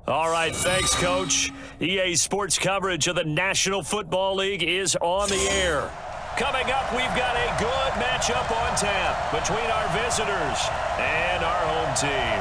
All right, thanks, Coach. EA Sports coverage of the National Football League is on the air. Coming up, we've got a good matchup on tap between our visitors and our home team.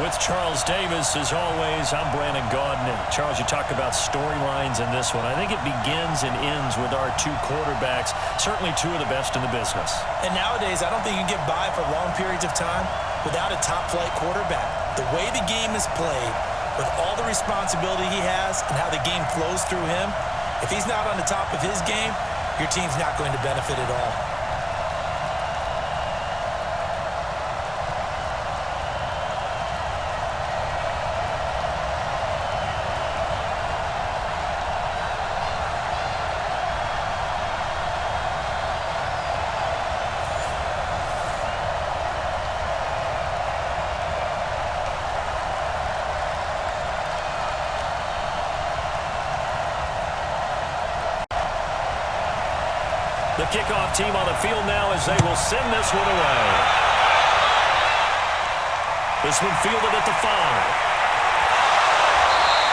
With Charles Davis, as always, I'm Brandon Gaudin. Charles, you talk about storylines in this one. I think it begins and ends with our two quarterbacks, certainly two of the best in the business. And nowadays, I don't think you can get by for long periods of time without a top-flight quarterback. The way the game is played, with all the responsibility he has and how the game flows through him, if he's not on the top of his game, your team's not going to benefit at all. The kickoff team on the field now as they will send this one away. This one fielded at the 5.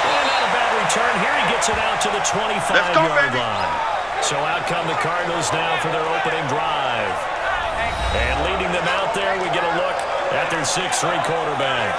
And not a bad return. Here he gets it out to the 25-yard line. So out come the Cardinals now for their opening drive. And leading them out there, we get a look at their 6'3" quarterback.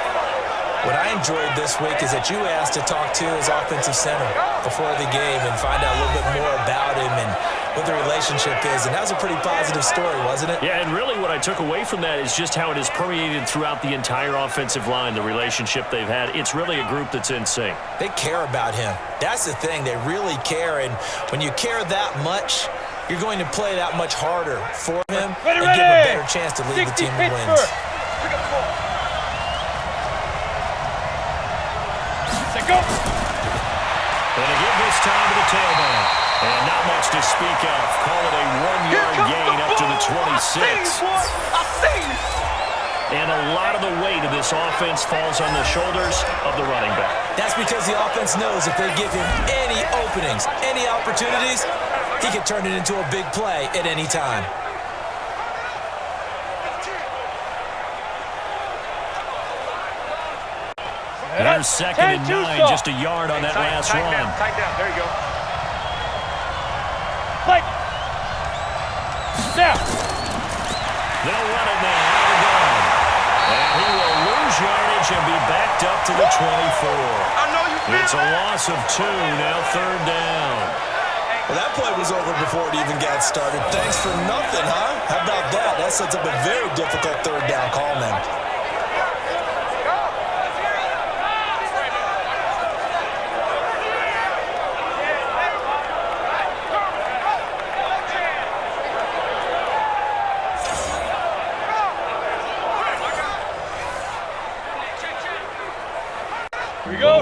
What I enjoyed this week is that you asked to talk to his offensive center before the game and find out a little bit more about him and what the relationship is. And that was a pretty positive story, wasn't it? Yeah, and really what I took away from that is just how it has permeated throughout the entire offensive line, the relationship they've had. It's really a group that's in sync. They care about him. That's the thing. They really care. And when you care that much, you're going to play that much harder for him and give him a better chance to lead the team to wins. And they give this time to the tailback. And not much to speak of. Call it a 1-yard gain up to the 26. And a lot of the weight of this offense falls on the shoulders of the running back. That's because the offense knows if they give him any openings, any opportunities, he can turn it into a big play at any time. There's 2nd and 9, just a yard on that last run. Tight down, there you go. Play. Now. They'll run it now. Out of gun. And he will lose yardage and be backed up to the 24. It's a loss of 2, now 3rd down. Well, that play was over before it even got started. Thanks for nothing, huh? How about that? That sets up a very difficult 3rd down call now.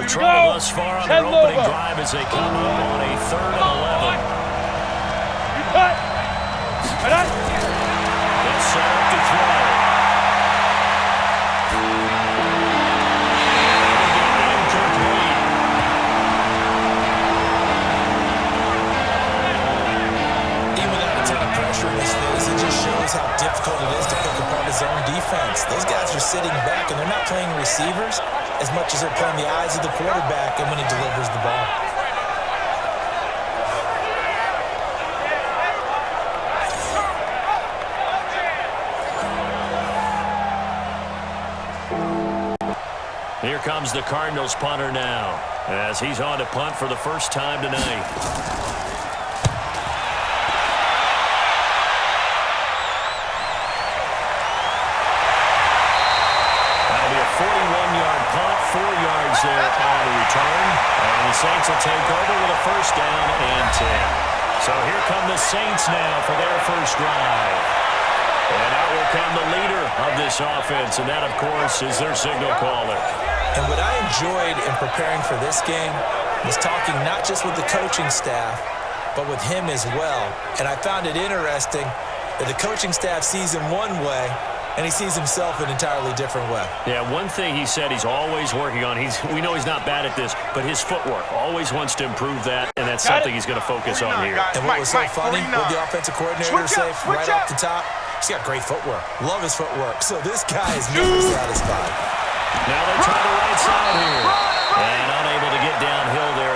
Trouble thus far on their opening drive as they come up on a 3rd and 11. You cut. Right on. It's set up to throw. Incomplete. Even without a ton of pressure in his face, it just shows how difficult it is to pick apart his own defense. Those guys are sitting back, and they're not playing receivers as much as they're playing the eyes of the quarterback and when he delivers the ball. Here comes the Cardinals punter now as he's on to punt for the first time tonight. There on the return, and the Saints will take over with a 1st down and 10. So here come the Saints now for their first drive. And out will come the leader of this offense, and that, of course, is their signal caller. And what I enjoyed in preparing for this game was talking not just with the coaching staff, but with him as well. And I found it interesting that the coaching staff sees him one way, and he sees himself an entirely different way. Yeah, one thing he said he's always working on, we know he's not bad at this, but his footwork, always wants to improve that, and that's something he's going to focus on here. And what was so funny, what the offensive coordinator said right off the top, he's got great footwork. Love his footwork. So this guy is never satisfied. Now they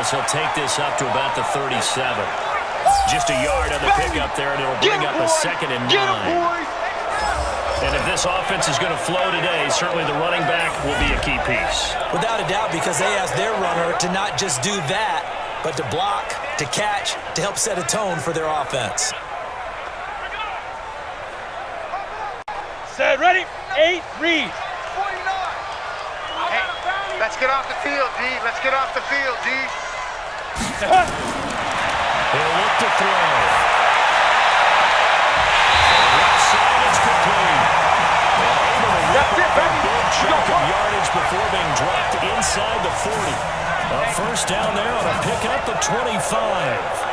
as he'll take this up to about the 37. Just a yard on the pickup there, and it'll bring up a 2nd and 9. And if this offense is going to flow today, certainly the running back will be a key piece. Without a doubt, because they asked their runner to not just do that, but to block, to catch, to help set a tone for their offense. Set, ready, 8, read. Hey, let's get off the field, D. Let's get off the field, D. He'll look to throw. It's complete. That's it, baby. Big chunk of yardage before being dropped inside the 40. A first down there on a pickup of 25.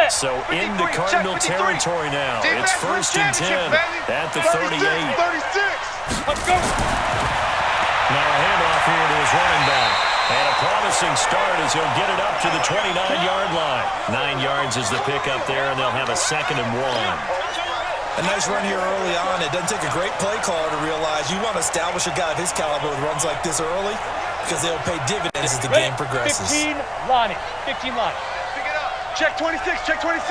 So into Cardinal territory now. It's 1st and 10 at the 38. 36. Let's go. Now a handoff here to his running back. And a promising start as he'll get it up to the 29-yard line. 9 yards is the pickup there, and they'll have a 2nd and 1. A nice run here early on. It doesn't take a great play caller to realize you want to establish a guy of his caliber with runs like this early because they'll pay dividends as the game progresses. 15 line. 15 line. Check 26, check 26.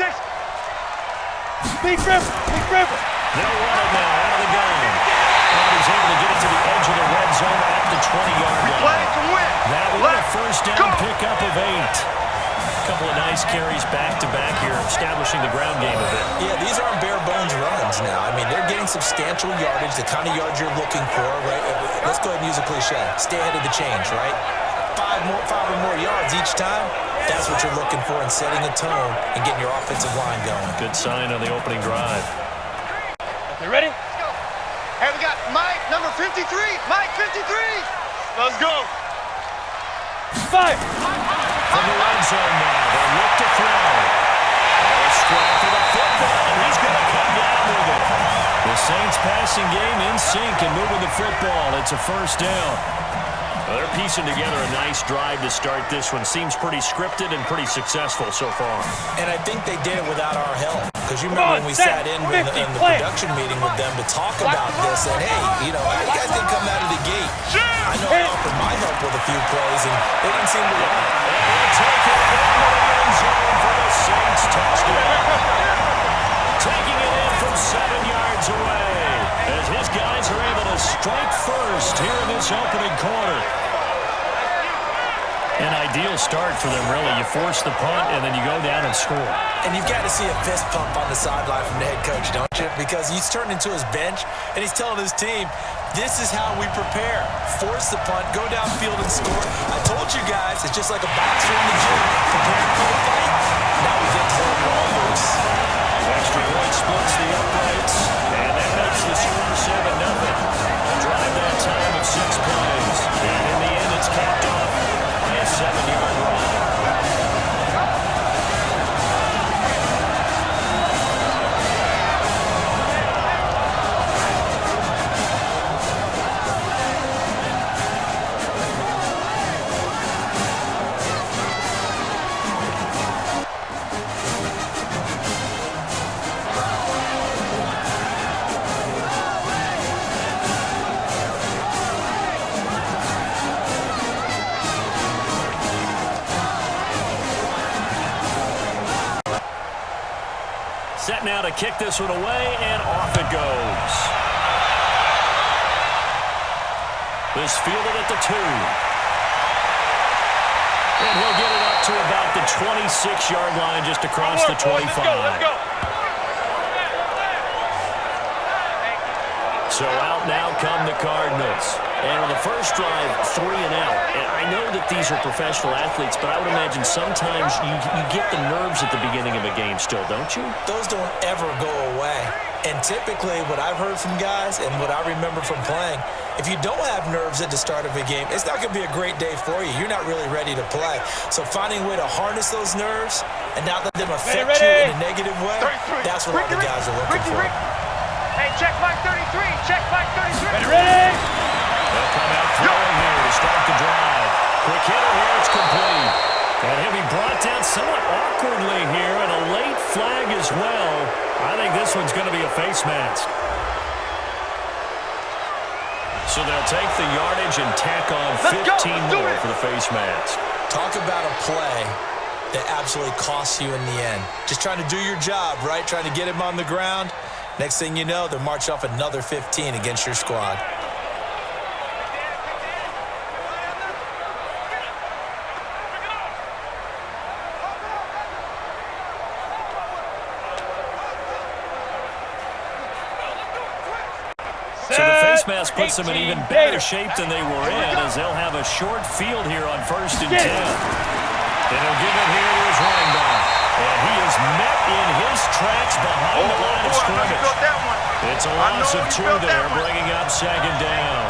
Big River, Big River. They'll run it now out of the gun. And he's able to get it to the edge of the red zone at the 20-yard line. Playing to win. That will be a first down pickup of 8. A couple of nice carries back-to-back here, establishing the ground game a bit. Yeah, these aren't bare-bones runs now. I mean, they're getting substantial yardage, the kind of yards you're looking for, right? Let's go ahead and use a cliche. Stay ahead of the change, right? 5 or more yards each time. That's what you're looking for in setting a tone and getting your offensive line going. Good sign on the opening drive. Okay, ready? Let's go. Hey, we got Mike, number 53. Mike, 53. Let's go. 5. From the red zone now, they'll look to throw. A strike to the football, and he's going to come down with it. The Saints passing game in sync and moving the football. It's a first down. Well, they're piecing together a nice drive to start this one. Seems pretty scripted and pretty successful so far. And I think they did it without our help. Because you remember when we sat in the production meeting with them to talk about this, and hey, you know, you guys didn't come out of the gate. I know I offered my help with a few plays, and they didn't seem to want it. And we'll take it into the end zone for the Saints touchdown. Taking it in from 7 yards away as his guys are able to strike first here in this opening quarter. An ideal start for them, really. You force the punt, and then you go down and score. And you've got to see a fist pump on the sideline from the head coach, don't you? Because he's turned into his bench, and he's telling his team, this is how we prepare. Force the punt, go downfield and score. I told you guys, it's just like a boxer in the gym, preparing for the fight. Now we get to hold it all loose. Extra point splits the uprights, and that makes the score 7-0. Drive that time of 6 plays. And in the end, it's capped off by a 7-yard run. Set now to kick this one away, and off it goes. This fielded at the 2. And he'll get it up to about the 26-yard line, just across the 25. Let's go. So out now come the Cardinals. And on the first drive, 3 and out. And I know that these are professional athletes, but I would imagine sometimes you get the nerves at the beginning of a game still, don't you? Those don't ever go away. And typically what I've heard from guys and what I remember from playing, if you don't have nerves at the start of a game, it's not going to be a great day for you. You're not really ready to play. So finding a way to harness those nerves and not let them affect you in a negative way, that's what all the guys are looking for. Hey, check Mike 33. Check Mike 33. Ready? They'll come out somewhat awkwardly here, and a late flag as well. I think this one's going to be a face mask. So they'll take the yardage and tack on 15 more for the face mask. Talk about a play that absolutely costs you in the end. Just trying to do your job, right? Trying to get him on the ground. Next thing you know, they'll march off another 15 against your squad. So the face mask puts them in even better shape than they were in, as they'll have a short field here on 1st and 10. And he'll give it here to his running back. And he is met in his tracks behind the line of scrimmage. It's a loss of 2 there, bringing up 2nd down.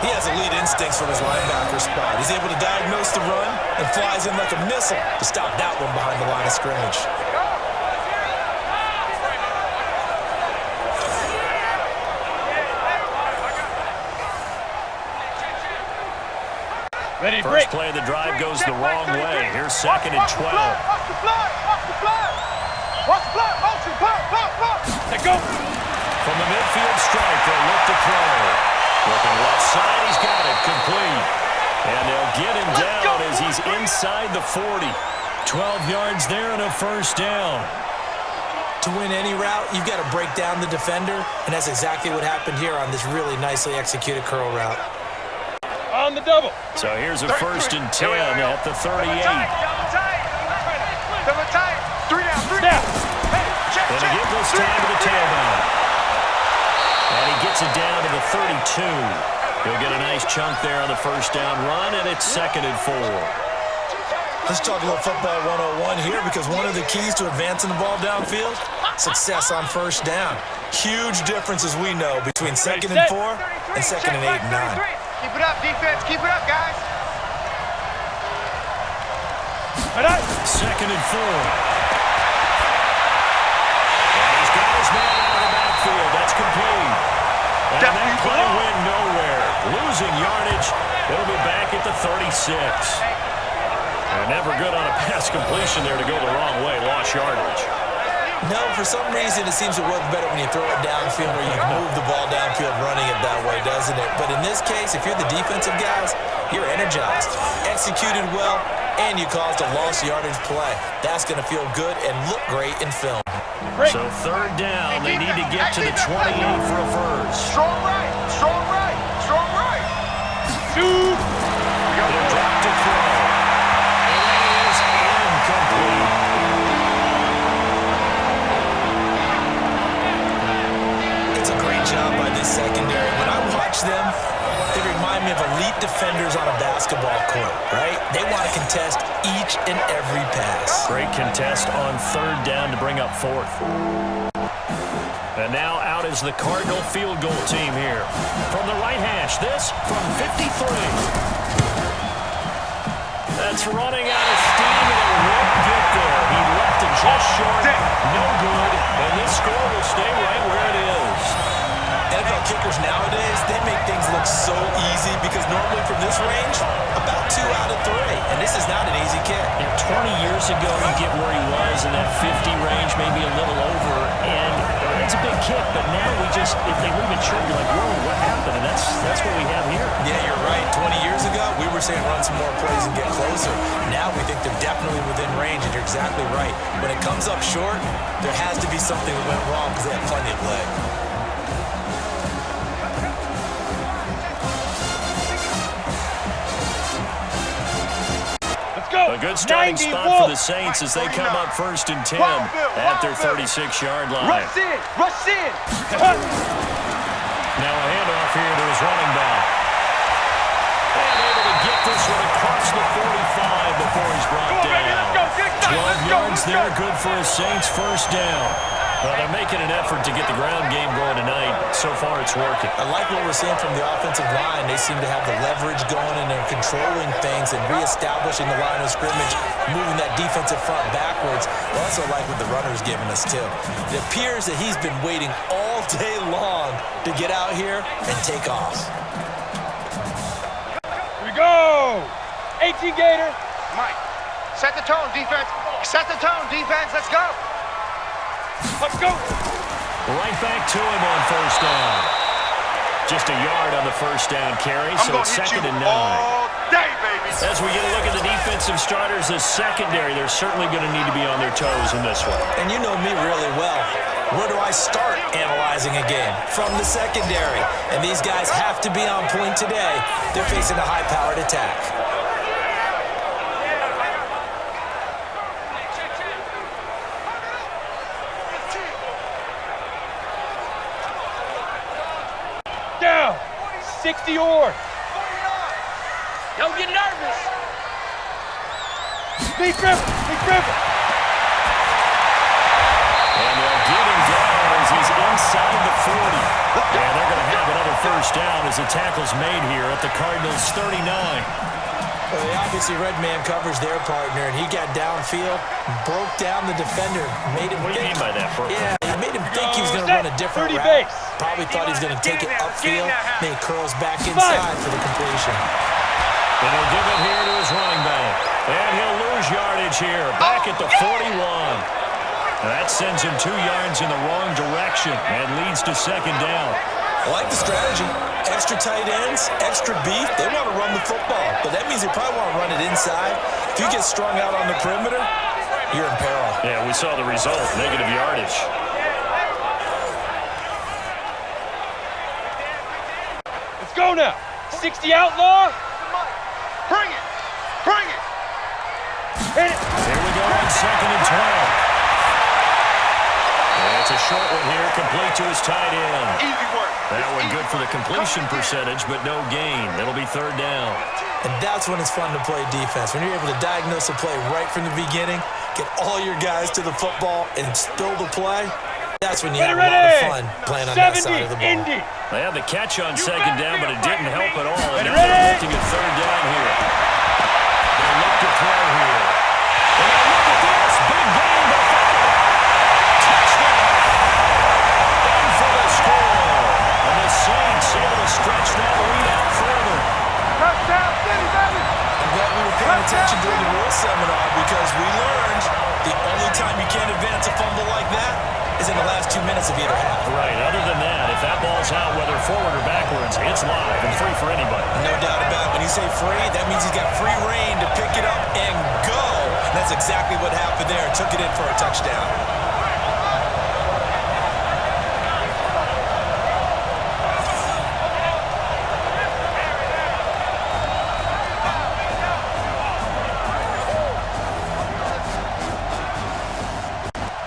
He has elite instincts from his linebacker spot. He's able to diagnose the run and flies in like a missile to stop that one behind the line of scrimmage. Ready, First play of the drive goes the wrong way. Here's 2nd and 12. Watch the fly! Watch the fly! Watch the fly! Motion! Let go! From the midfield strike, they'll look to throw. Looking left side, he's got it, complete. And they'll get him down as he's inside the 40. 12 yards there and a 1st down. To win any route, you've got to break down the defender, and that's exactly what happened here on this really nicely executed curl route. On the double. So here's a 1st and 10 at the 38. Double tight! 3 down! Hey, check! And he gives this time to the tailback. And he gets it down to the 32. He'll get a nice chunk there on the 1st down run, and it's 2nd and 4. Let's talk a little football 101 here, because one of the keys to advancing the ball downfield, success on 1st down. Huge difference, as we know, between 2nd and 4 and 2nd and 8 and 9. Keep it up, defense. Keep it up, guys. 2nd and 4. And he's got his man out of the backfield. That's complete. And that play went nowhere. Losing yardage. It'll be back at the 36. And never good on a pass completion there to go the wrong way. Lost yardage. No, for some reason it seems to work better when you throw it downfield, or you move the ball downfield running it that way, doesn't it? But in this case, if you're the defensive guys, you're energized, executed well, and you caused a lost yardage play. That's going to feel good and look great in film. So 3rd down, they need to get to the 28 for a 1st. Strong right. Strong right. Strong right. Shoot! They'll drop to throw. And that is incomplete. Job by this secondary. When I watch them, they remind me of elite defenders on a basketball court, right? They want to contest each and every pass. Great contest on 3rd down to bring up 4th. And now out is the Cardinal field goal team here. From the right hash, this from 53. That's running out of steam, and it won't get there. He left it just short. No good. And this score will stay right where it is. NFL kickers nowadays, they make things look so easy, because normally from this range, about 2 out of 3. And this is not an easy kick. And 20 years ago, you get where he was in that 50 range, maybe a little over, and it's a big kick. But now we just, if they leave it short, you're like, whoa, what happened? And that's what we have here. Yeah, you're right. 20 years ago, we were saying run some more plays and get closer. Now we think they're definitely within range, and you're exactly right. When it comes up short, there has to be something that went wrong, because they have plenty of leg. A good starting spot for the Saints as they come up 1st and 10 at their 36-yard line. Rush in. Rush in. Now a handoff here to his running back. And able to get this one across the 45 before he's brought down. 12 yards there, good for a Saints 1st down. Well, they're making an effort to get the ground game going tonight. So far, it's working. I like what we're seeing from the offensive line. They seem to have the leverage going, and they're controlling things and reestablishing the line of scrimmage, moving that defensive front backwards. I also like what the runner's giving us, too. It appears that he's been waiting all day long to get out here and take off. Here we go! 18 Gator. Mike, Set the tone, defense. Set the tone, defense. Let's go. Let's go. Right back to him on first down. Just a yard on the first down carry, so it's 2nd and 9. All day, baby. As we get a look at the defensive starters, the secondary, they're certainly going to need to be on their toes in this one. And you know me really well. Where do I start analyzing a game? From the secondary. And these guys have to be on point today. They're facing a high-powered attack. Down. 60 or. Don't get nervous. Big River. Big River. And they'll get him down as he's inside the 40. And they're going to have another first down as the tackle's made here at the Cardinals' 39. Well, they obviously red man covers their partner, and he got downfield, broke down the defender, made him What do you think. mean by that, Brooklyn? Yeah, he made him think he was going to run a different 30 route. base. Probably thought he was going to take it upfield, then he curls back inside for the completion. And he'll give it here to his running back. And he'll lose yardage here, back at the 41. That sends him 2 yards in the wrong direction and leads to 2nd down. I like the strategy. Extra tight ends, extra beef. They want to run the football, but that means they probably want to run it inside. If you get strung out on the perimeter, you're in peril. Yeah, we saw the result, negative yardage. Let's go now. 60 outlaw. Bring it. Bring it. Hit it. Here we go on 2nd and 12. And it's a short one here, complete to his tight end. Easy work. That one good for the completion percentage, but no gain. It'll be 3rd down. And that's when it's fun to play defense. When you're able to diagnose a play right from the beginning, get all your guys to the football, and spill the play, that's when you have a lot of fun playing on that side of the ball. Indy. They had the catch on 2nd down, but it didn't help at all. And Ready, now they're ready. looking at 3rd down here. They look to throw here. And now look at this. Big game by Fowler. Touchdown. In for the score. And the Saints able to stretch that lead out further. Touchdown, City, baby. I'm glad we were paying attention during the rule seminar because we learned the only time you can't advance a fumble like that is in the last 2 minutes of either half. Right. Other than that, if that ball's out, whether forward or backwards, it's live and free for anybody. No doubt about it. When you say free, that means he's got free reign to pick it up and go. And that's exactly what happened there. Took it in for a touchdown.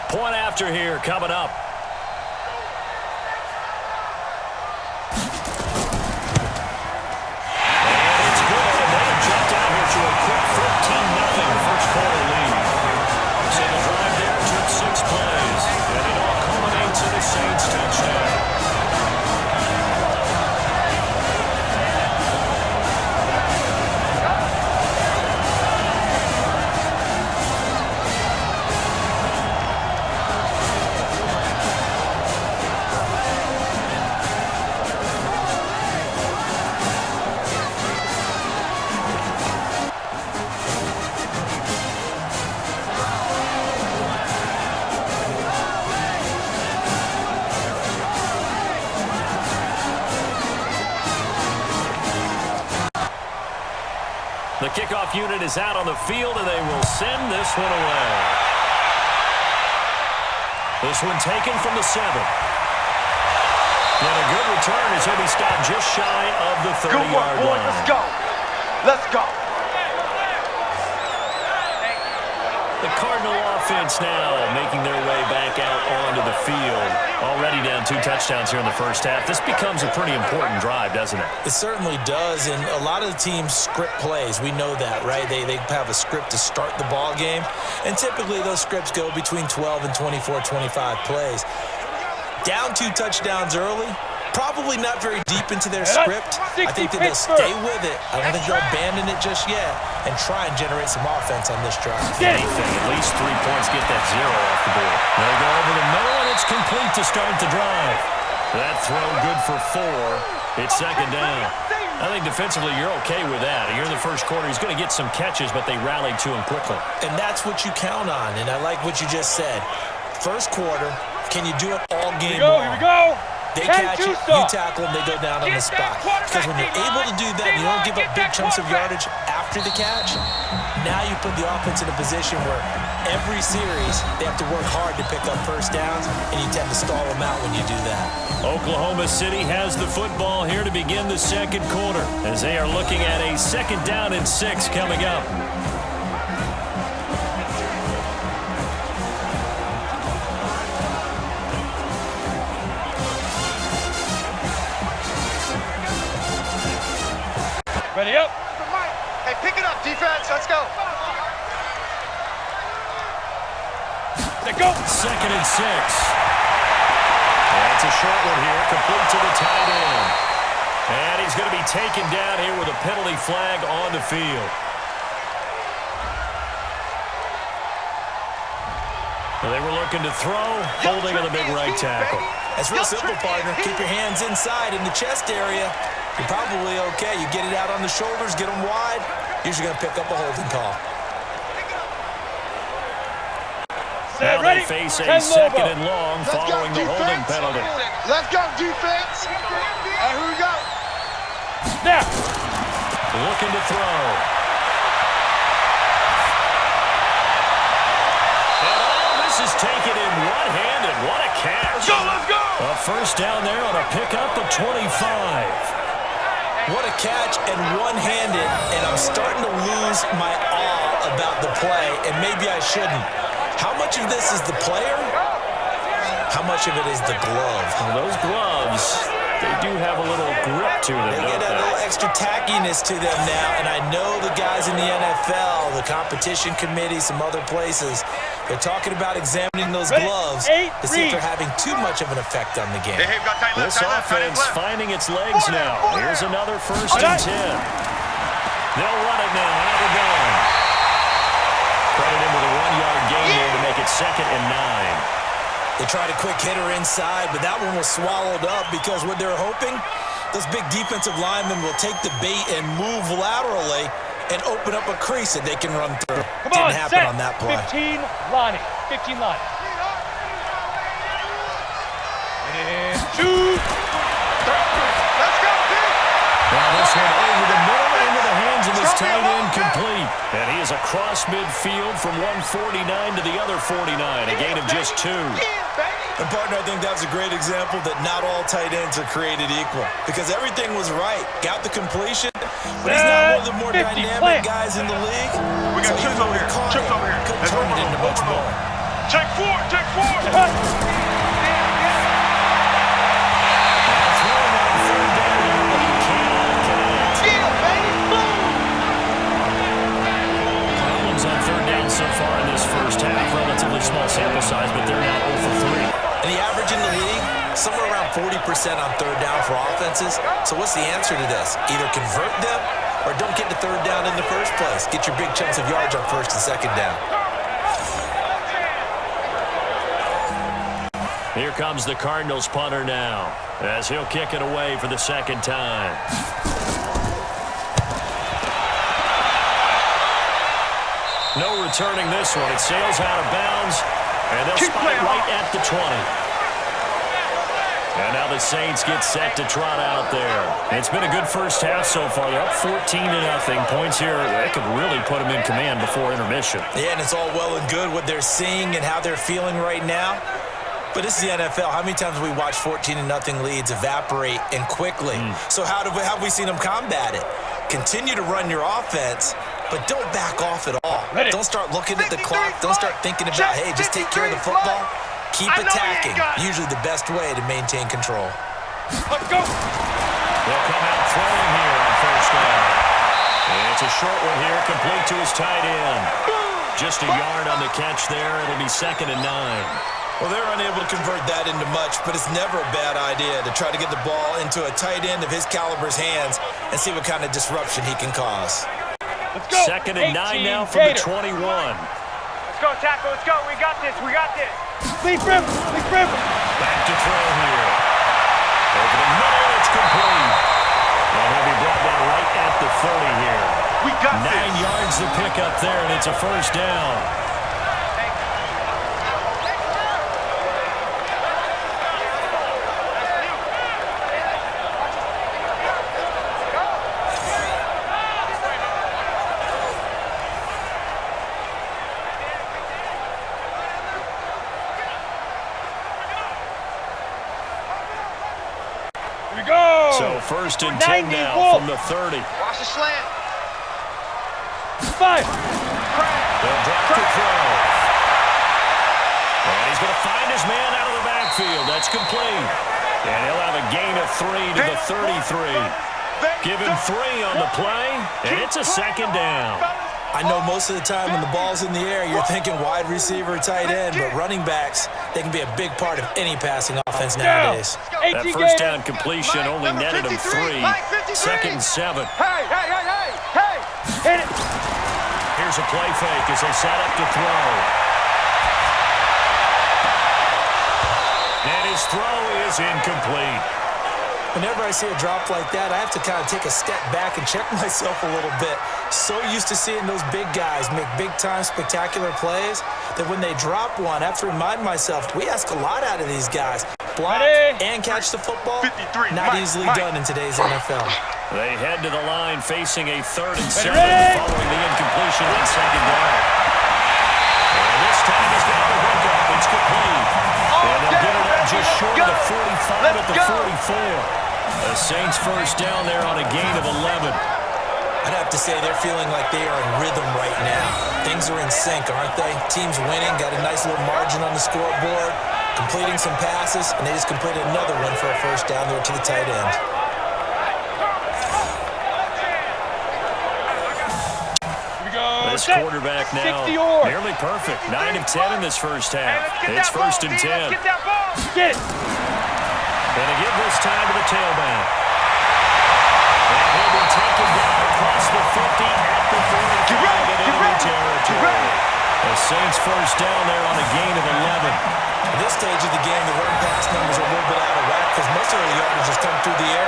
Point after here coming up. And it's good. They have jumped out here to a quick 13-0 first quarter lead. So the drive there took 6 plays. And it all culminates in a Saints touchdown. The kickoff unit is out on the field, and they will send this one away. This one taken from the 7. And a good return as he'll be stopped just shy of the 30-yard line. Let's go. Let's go. The Cardinal offense now making their way back out onto the field. Already down 2 touchdowns here in the first half. This becomes a pretty important drive, doesn't it? It certainly does, and a lot of the teams script plays. We know that, right? They have a script to start the ball game, and typically those scripts go between 12 and 24, 25 plays. Down 2 touchdowns early, probably not very deep into their script. I think that they'll stay with it. I don't think they'll abandon it just yet and try and generate some offense on this drive. Anything, at least 3 points, get that 0 off the board. They go over the middle, and it's complete to start the drive. That throw good for 4. It's 2nd down. I think defensively you're okay with that. You're in the first quarter. He's going to get some catches, but they rallied to him quickly. And that's what you count on, and I like what you just said. First quarter, can you do it all game long? Here we go. They catch it, you tackle them, they go down on the spot. Because when you're able to do that and you don't give up big chunks of yardage after the catch, now you put the offense in a position where every series they have to work hard to pick up first downs, and you tend to stall them out when you do that. Oklahoma City has the football here to begin the second quarter as they are looking at a 2nd down and 6 coming up. Ready up. Hey, pick it up, defense. Let's go. Let go. 2nd and 6. That's a short one here, complete to the tight end. And he's going to be taken down here with a penalty flag on the field. Well, they were looking to throw, holding on the big right tackle. It's real simple, partner. Keep your hands inside in the chest area. You're probably okay. You get it out on the shoulders, get them wide. Usually going to pick up a holding call. Now they face a 2nd and long following the holding penalty. Let's go, defense. Here we go. Snap. Looking to throw. And all this is taken in one-handed. What a catch. Let's go, let's go. A first down there on a pickup of 25. What a catch and one-handed, and I'm starting to lose my awe about the play, and maybe I shouldn't. How much of this is the player? How much of it is the glove? Well, those gloves, they do have a little grip to them, They don't get a little extra tackiness to them now, and I know the guys in the NFL, the competition committee, some other places, they're talking about examining those gloves to see if they're having too much of an effect on the game. This offense finding its legs now. Here's another 1st and 10. They'll run it now. Out of going. Credit him with a 1-yard gain there to make it 2nd and 9. They tried a quick hitter inside, but that one was swallowed up because what they're hoping, those big defensive linemen will take the bait and move laterally and open up a crease that they can run through. Didn't happen on that play. 15, Lonnie. 15, Lonnie. And 2. Let's go, Now this one over the middle into the hands of this tight end complete. And he is across midfield from 149 to the other 49, a gain of just 2. And, partner, I think that's a great example that not all tight ends are created equal because everything was right. Got the completion, but he's not one of the more dynamic guys in the league. We got chips over here. Chips over here. Couldn't turn it into much more. Check 4. Check 4. So far in this first half, relatively small sample size, but they're now 0 for 3. And the average in the league, somewhere around 40% on 3rd down for offenses. So what's the answer to this? Either convert them or don't get the 3rd down in the first place. Get your big chunks of yards on 1st and 2nd down. Here comes the Cardinals punter now as he'll kick it away for the 2nd time. No returning this one. It sails out of bounds, and they'll spot it right at the 20. And now the Saints get set to trot out there. It's been a good first half so far. They're up 14-0. Points here, they could really put them in command before intermission. Yeah, and it's all well and good what they're seeing and how they're feeling right now. But this is the NFL. How many times have we watched 14-0 leads evaporate and quickly? So how have we seen them combat it? Continue to run your offense, but don't back off at all. Don't start looking at the clock. Don't start thinking about, hey, just take care of the football. Keep attacking. Usually the best way to maintain control. Let's go. They'll come out throwing here on 1st down. And it's a short one here, complete to his tight end. Just a yard on the catch there. It'll be 2nd and 9. Well, they're unable to convert that into much, but it's never a bad idea to try to get the ball into a tight end of his caliber's hands and see what kind of disruption he can cause. Let's go. 2nd and 9 now from the 21. Let's go, tackle. Let's go. We got this. We got this. Leaf River. Leaf River. Back to throw here. Over the middle, it's complete. And he'll be brought down here. We got 9 yards to pick up there, and it's a first down. So first and 10 now from the 30. Watch the slant. 5. They'll drop to throw. And he's going to find his man out of the backfield. That's complete. And he'll have a gain of 3 to the 33. Give him 3 on the play, and it's a second down. I know most of the time when the ball's in the air, you're thinking wide receiver, tight end, but running backs, they can be a big part of any passing offense nowadays. That first down completion only netted him 3. Second and 7. Hey! Hit it! Here's a play fake as they set up to throw. And his throw is incomplete. Whenever I see a drop like that, I have to kind of take a step back and check myself a little bit. So used to seeing those big guys make big-time spectacular plays that when they drop one, I have to remind myself, we ask a lot out of these guys. Block and catch the football, not easily done in today's NFL. They head to the line facing a 3rd and 7 following the incompletion on second down. And this time he's got the hook up. It's complete. And they'll get it out just short of the 45 at the 44. The Saints first down there on a gain of 11. I'd have to say they're feeling like they are in rhythm right now. Things are in sync, aren't they? Team's winning, got a nice little margin on the scoreboard, completing some passes, and they just completed another one for a first down there to the tight end. This quarterback now nearly perfect. 9 of 10 in this first half. It's first and 10. Get that ball! Get it! And they give this time to the tailback. And he'll be taken down across the 50 at the 45 in enemy territory. The Saints first down there on a gain of 11. At this stage of the game, the run-pass numbers are a little bit out of whack because most of the yardage just come through the air.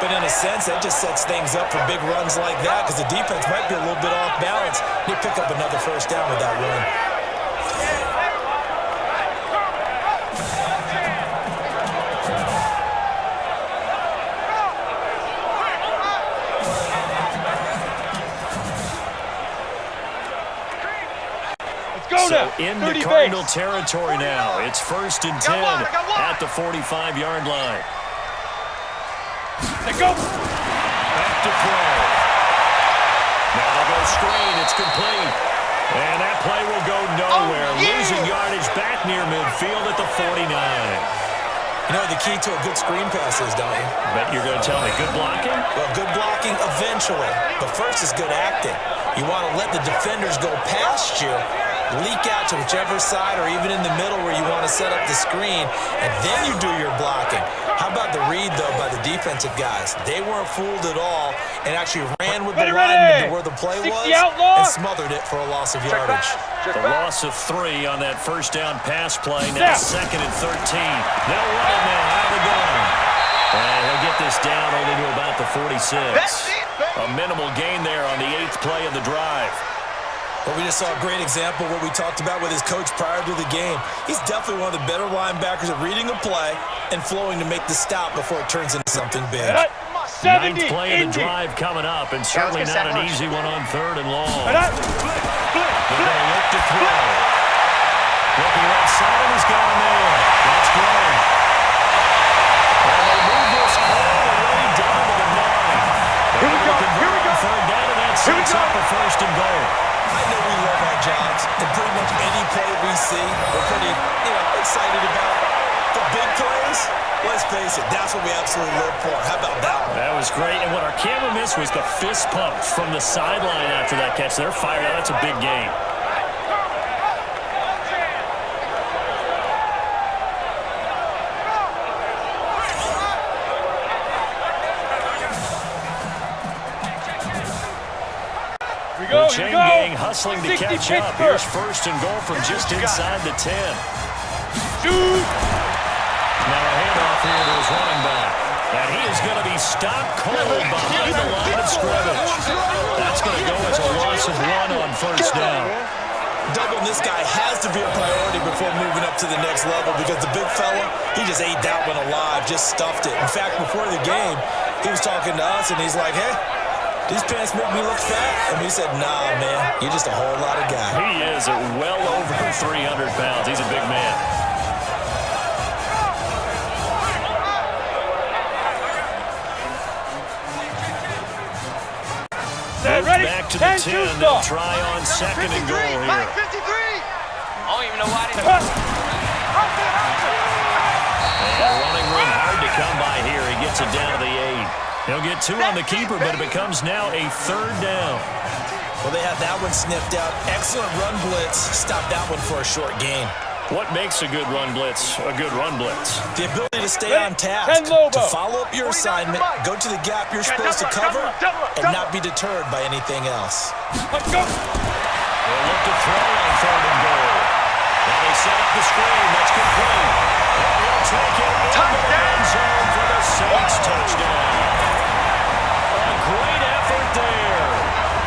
But in a sense, that just sets things up for big runs like that because the defense might be a little bit off balance. They pick up another first down with that run. So into Cardinal territory now. It's first and 10 at the 45-yard line. Let's go. Back to throw. Now they'll go screen. It's complete. And that play will go nowhere. Losing yardage back near midfield at the 49. You know the key to a good screen pass is, don't you? Bet you're going to tell me good blocking? Well, good blocking eventually. But first is good acting. You want to let the defenders go past you, leak out to whichever side or even in the middle where you want to set up the screen, and then you do your blocking. How about the read, though, by the defensive guys? They weren't fooled at all and actually ran with the lineman to where the play was and smothered it for a loss of yardage. The loss of 3 on that first down pass play. Now second and 13. They'll run it now out of the gun. And he'll get this down only to about the 46. A minimal gain there on the 8th play of the drive. Well, we just saw a great example of what we talked about with his coach prior to the game. He's definitely one of the better linebackers at reading a play and flowing to make the stop before it turns into something big. 9th play of the drive coming up, and certainly not an easy one on 3rd and long. They're going to look to throw. Looking right side, and he's got him there. That's great. And they move this all the way down to the 9. Here we go. Here we go. 3rd down, and that sets up a first and goal. I know we love our jobs, and pretty much any play we see, we're pretty, excited about. The big plays, let's face it, that's what we absolutely live for. How about that one? That was great, and what our camera missed was the fist pump from the sideline after that catch. They're fired out. That's a big game. The chain gang hustling to catch up. Here's first and goal from just inside the 10. Now a handoff here to his running back. And he is is going to be stopped cold behind the line of scrimmage. That's going to go as a loss of 1 on first down. Doubling this guy has to be a priority before moving up to the next level because the big fella, he just ate that one alive, just stuffed it. In fact, before the game, he was talking to us, and he's like, hey, these pants make me look fat. And we said, nah, man, you're just a whole lot of guy. He is at well over 300 pounds. He's a big man. Ready? Back to the 10. They'll try on second and goal here. Mike 53. I don't even know why they... And running room hard to come by here. He gets it down to the 8. He'll get 2 on the keeper, but it becomes now a 3rd down. Well, they had that one sniffed out. Excellent run blitz. Stop that one for a short gain. What makes a good run blitz a good run blitz? The ability to stay on task, to follow up your assignment, go to the gap you're supposed to cover, and not be deterred by anything else. Let's go. They'll look to throw on 3rd and goal. Now they set up the screen. That's complete. And he'll take it into the end zone for the Saints touchdown. A great effort there.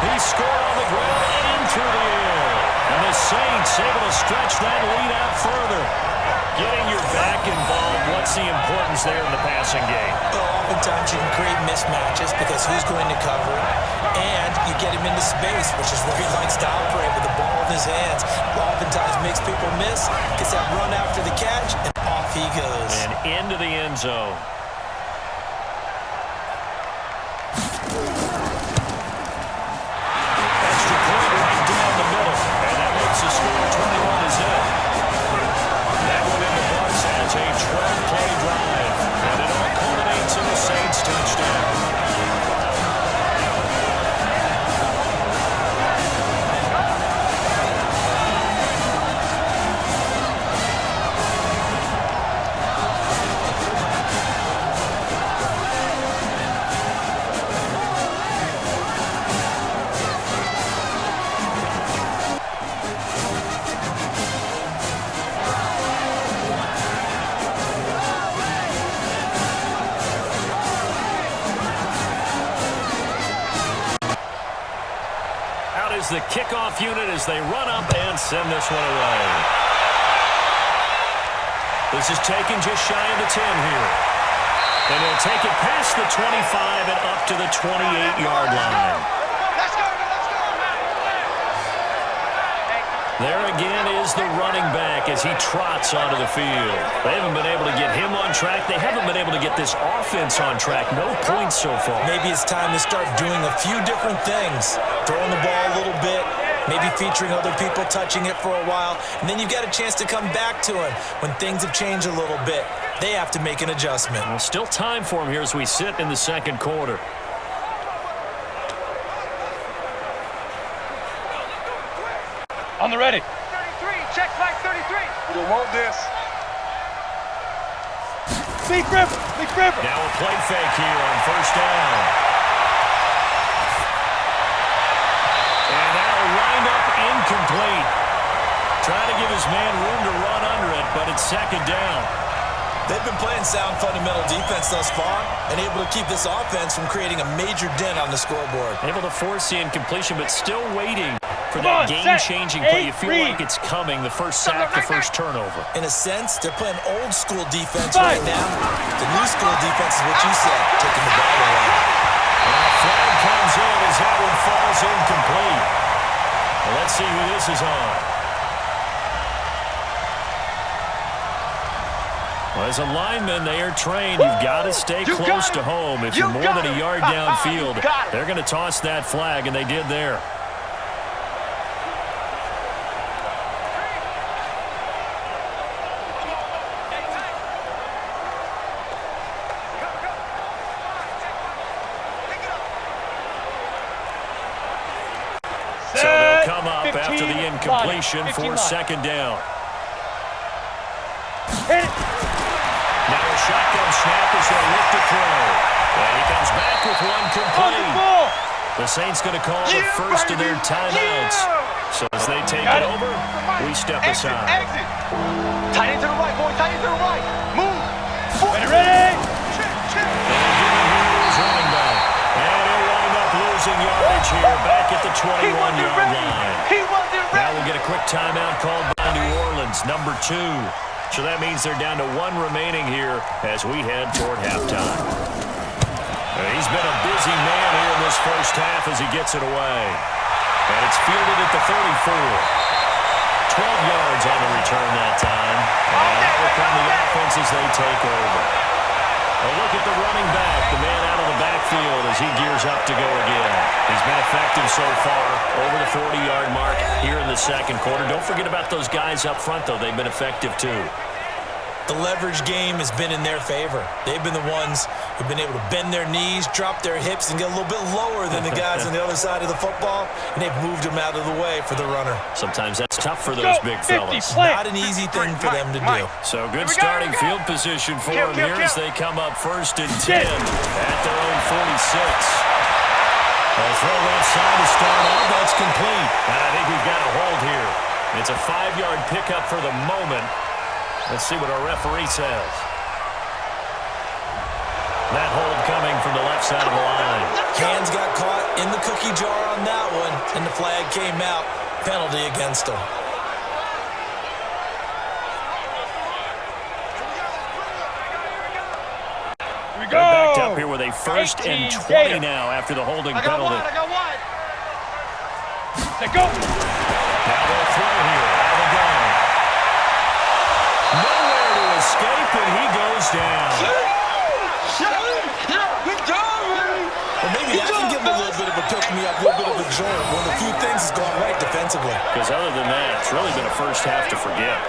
He scored on the ground and through the air. And the Saints able to stretch that lead out further. Getting your back involved, what's the importance there in the passing game? Well, oftentimes you can create mismatches because who's going to cover it, and you get him into space, which is where he likes to operate with the ball in his hands. Oftentimes makes people miss, gets that run after the catch, and off he goes. And into the end zone. Extra point right down the middle. And that makes the score 21-0. That one in the books as a 12-play drive. And it all culminates in the Saints touchdown. The kickoff unit as they run up and send this one away. This is taken just shy of the 10 here. And he'll take it past the 25 and up to the 28-yard line. Let's go. There again is the running back as he trots onto the field. They haven't been able to get him on track. They haven't been able to get this offense on track. No points so far. Maybe it's time to start doing a few different things. Throwing the ball a little bit, maybe featuring other people touching it for a while, and then you've got a chance to come back to him when things have changed a little bit. They have to make an adjustment. Well, still time for him here as we sit in the second quarter. On the ready. 33. Check flag 33. You want this. Big River. Now a play fake here on first down. And that'll wind up incomplete. Trying to give his man room to run under it, but it's second down. They've been playing sound fundamental defense thus far and able to keep this offense from creating a major dent on the scoreboard. Able to force the incompletion, but still waiting for that game-changing play. You feel like it's coming, the first sack, the first turnover. In a sense, they're playing old-school defense right now. The new-school defense is what you said, taking the ball away. And a flag comes in as that one falls incomplete. Well, let's see who this is on. Well, as a lineman, they are trained. You've got to stay close to home. If you're more than a yard downfield, they're going to toss that flag, and they did there. So they'll come up after the incompletion for second down. Hit it. Now a shotgun snap as they look to throw. And he comes back with one complete. The Saints going to call the first of their timeouts. So as they take it over, we step aside. Exit. Tight end to the right, boys. Tight end to the right. Move. Ready? Check. They're giving here, back at the 21-yard line. He wasn't ready. Now we'll get a quick timeout called by New Orleans, number 2. So that means they're down to 1 remaining here as we head toward halftime. He's been a busy man here in this first half as he gets it away. And it's fielded at the 34. 12 yards on the return that time. And now will come the offense as they take over. A look at the running back, the man out of the backfield as he gears up to go again. He's been effective so far, over the 40-yard mark here in the second quarter. Don't forget about those guys up front, though. They've been effective, too. The leverage game has been in their favor. They've been the ones who've been able to bend their knees, drop their hips, and get a little bit lower than the guys on the other side of the football, and they've moved them out of the way for the runner. Sometimes that's tough for those big fellas. Not an easy thing for them to do. So good starting field position for them here as they come up 1st and 10 at their own 46. They'll throw that side to start out. That's complete. And I think we've got a hold here. It's a 5-yard pickup for the moment. Let's see what our referee says. That hold coming from the left side of the line. Hands got caught in the cookie jar on that one, and the flag came out. Penalty against him. They're backed up here with a 1st and 20 now after the holding penalty. I got one. Let's go. Now they'll throw here. Out of the gun. Nowhere to escape, and he goes down. Well, maybe that can give him a little bit of a pick-me-up, a little bit of a jolt. One of the few things that's gone right defensively. Because other than that, it's really been a first half to forget.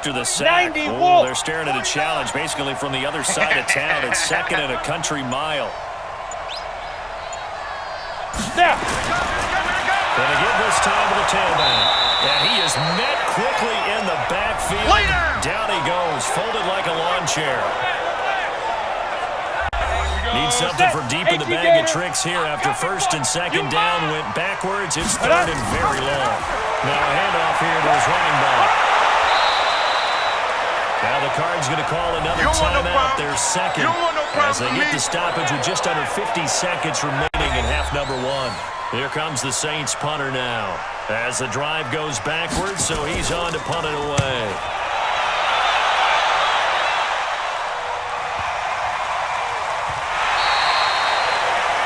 After the sack, they're staring at a challenge basically from the other side of town. It's 2nd and a country mile. Snap. Gonna give this time to the tailback. And he is met quickly in the backfield. Down he goes, folded like a lawn chair. Needs something for deep in the bag of tricks here after 1st and 2nd down went backwards. It's 3rd and very long. Now a handoff here to his running back. Now the Cards going to call another timeout, their 2nd, as they get the stoppage with just under 50 seconds remaining in half number 1. Here comes the Saints punter now, as the drive goes backwards, so he's on to punt it away.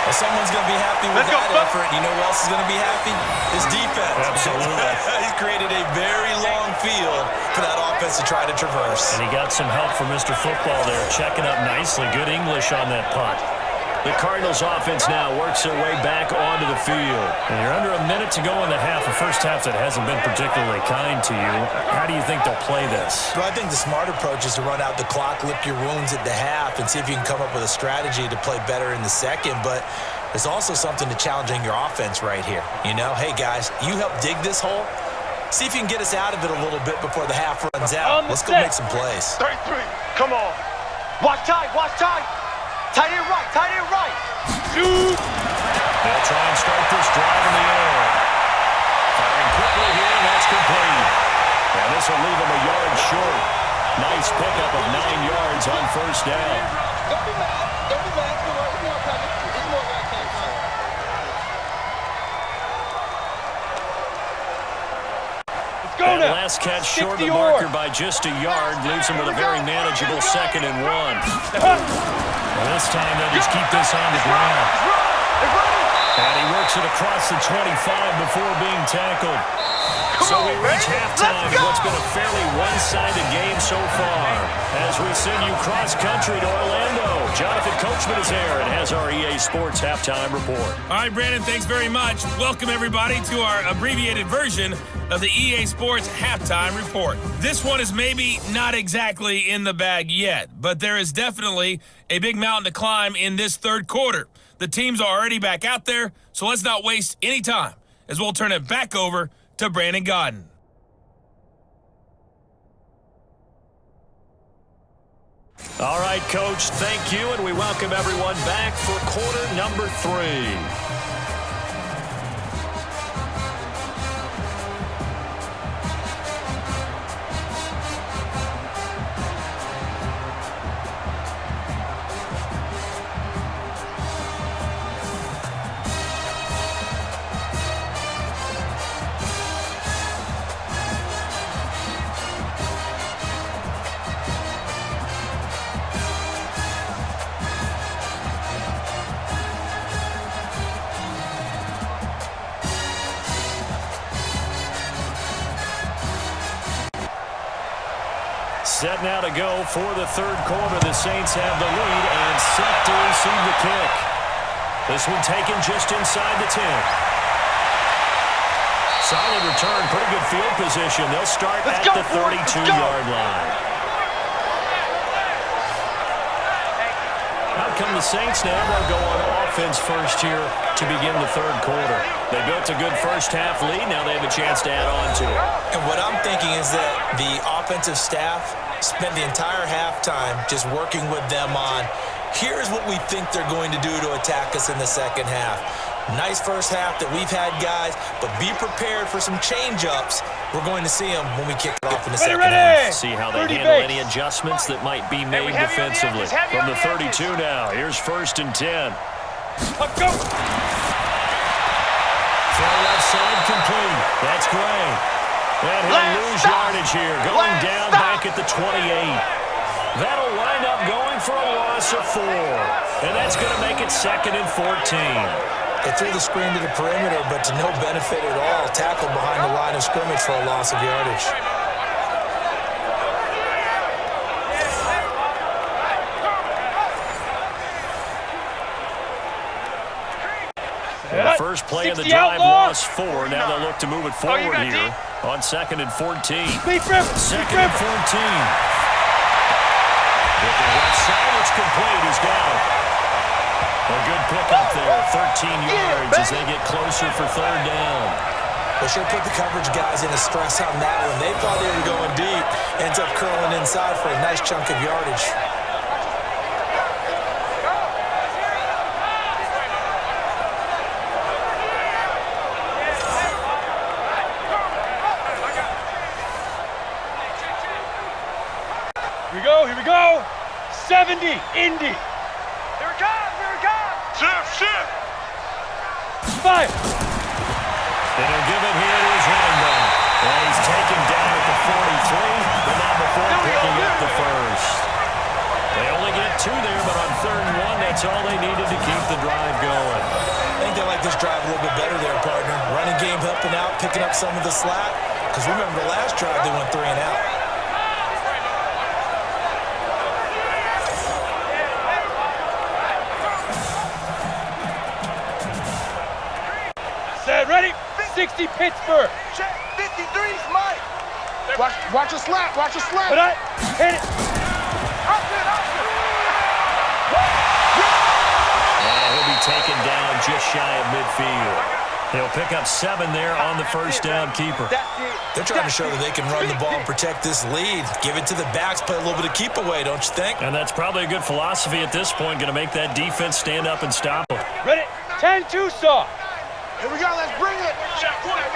Well, someone's going to be happy with that effort. You know who else is going to be happy? His defense. Absolutely. He's created a very long field for that offense to try to traverse. And he got some help from Mr. Football there, checking up nicely. Good English on that punt. The Cardinals offense now works their way back onto the field. And you're under a minute to go in the half, a first half that hasn't been particularly kind to you. How do you think they'll play this? Well, I think the smart approach is to run out the clock, lick your wounds at the half, and see if you can come up with a strategy to play better in the second. But there's also something to challenging your offense right here. You know, hey, guys, you help dig this hole. See if you can get us out of it a little bit before the half runs out. Let's go make some plays. 33. Come on. Watch tight. Watch tight. Tight end right. Tight end right. Shoot. They'll try and start this drive in the air. Firing quickly here, and that's complete. And this will leave them a yard short. Nice pickup of 9 yards on 1st down. Don't be mad. Don't be mad. It's more coming. It's more back time. And last catch short of the marker by just a yard leaves him with a very manageable 2nd and 1. Well, this time they'll just keep this on the ground. And he works it across the 25 before being tackled. So we reach halftime in what's been a fairly one-sided game so far. As we send you cross-country to Orlando, Jonathan Coachman is there and has our EA Sports halftime report. All right, Brandon, thanks very much. Welcome, everybody, to our abbreviated version of the EA Sports halftime report. This one is maybe not exactly in the bag yet, but there is definitely a big mountain to climb in this 3rd quarter. The teams are already back out there, so let's not waste any time as we'll turn it back over to Brandon Godden. All right, Coach, thank you, and we welcome everyone back for quarter number 3. Set now to go for the third quarter. The Saints have the lead and set to receive the kick. This one taken just inside the 10. Solid return, pretty good field position. They'll start at the 32-yard line. Out come the Saints now. They'll go on offense first here to begin the third quarter. They built a good first-half lead. Now they have a chance to add on to it. And what I'm thinking is that the offensive staff spent the entire halftime just working with them on, here's what we think they're going to do to attack us in the second half. Nice first half that we've had, guys, but be prepared for some change-ups. We're going to see them when we kick it off in the second half. See how they handle any adjustments that might be made defensively. From the 32 now, here's 1st and 10. Let's go. Throw left side complete. That's great. And he'll lose yardage here. Going down back at the 28. That'll wind up going for a loss of 4. And that's going to make it 2nd and 14. They threw the screen to the perimeter, but to no benefit at all. Tackled behind the line of scrimmage for a loss of yardage. The first play of the drive lost 4. Now they'll look to move it forward here on 2nd and 14. 2nd and 14. With the left side, it's complete. He's got it. A good pickup there. 13 yards as they get closer for 3rd down. They sure put the coverage guys in a stress on that one. They thought they were going deep. Ends up curling inside for a nice chunk of yardage. Here we go. 70, Indy. Here it comes. Shift. 5. And he'll give it here to his running back. And he's taken down at the 43, but not before picking up the first. They only get 2 there, but on 3rd and 1, that's all they needed to keep the drive going. I think they like this drive a little bit better there, partner. Running game helping out, picking up some of the slack. Because remember, the last drive, they went 3 and out. Ready? 60 Pittsburgh. 53's Mike. Watch your slap. But I hit it. And he'll be taken down just shy of midfield. He'll pick up 7 there on the first down keeper. They're trying to show that they can run the ball and protect this lead. Give it to the backs, play a little bit of keep away, don't you think? And that's probably a good philosophy at this point. Going to make that defense stand up and stop them. Ready? 10-2 saw. Here we go, let's bring it.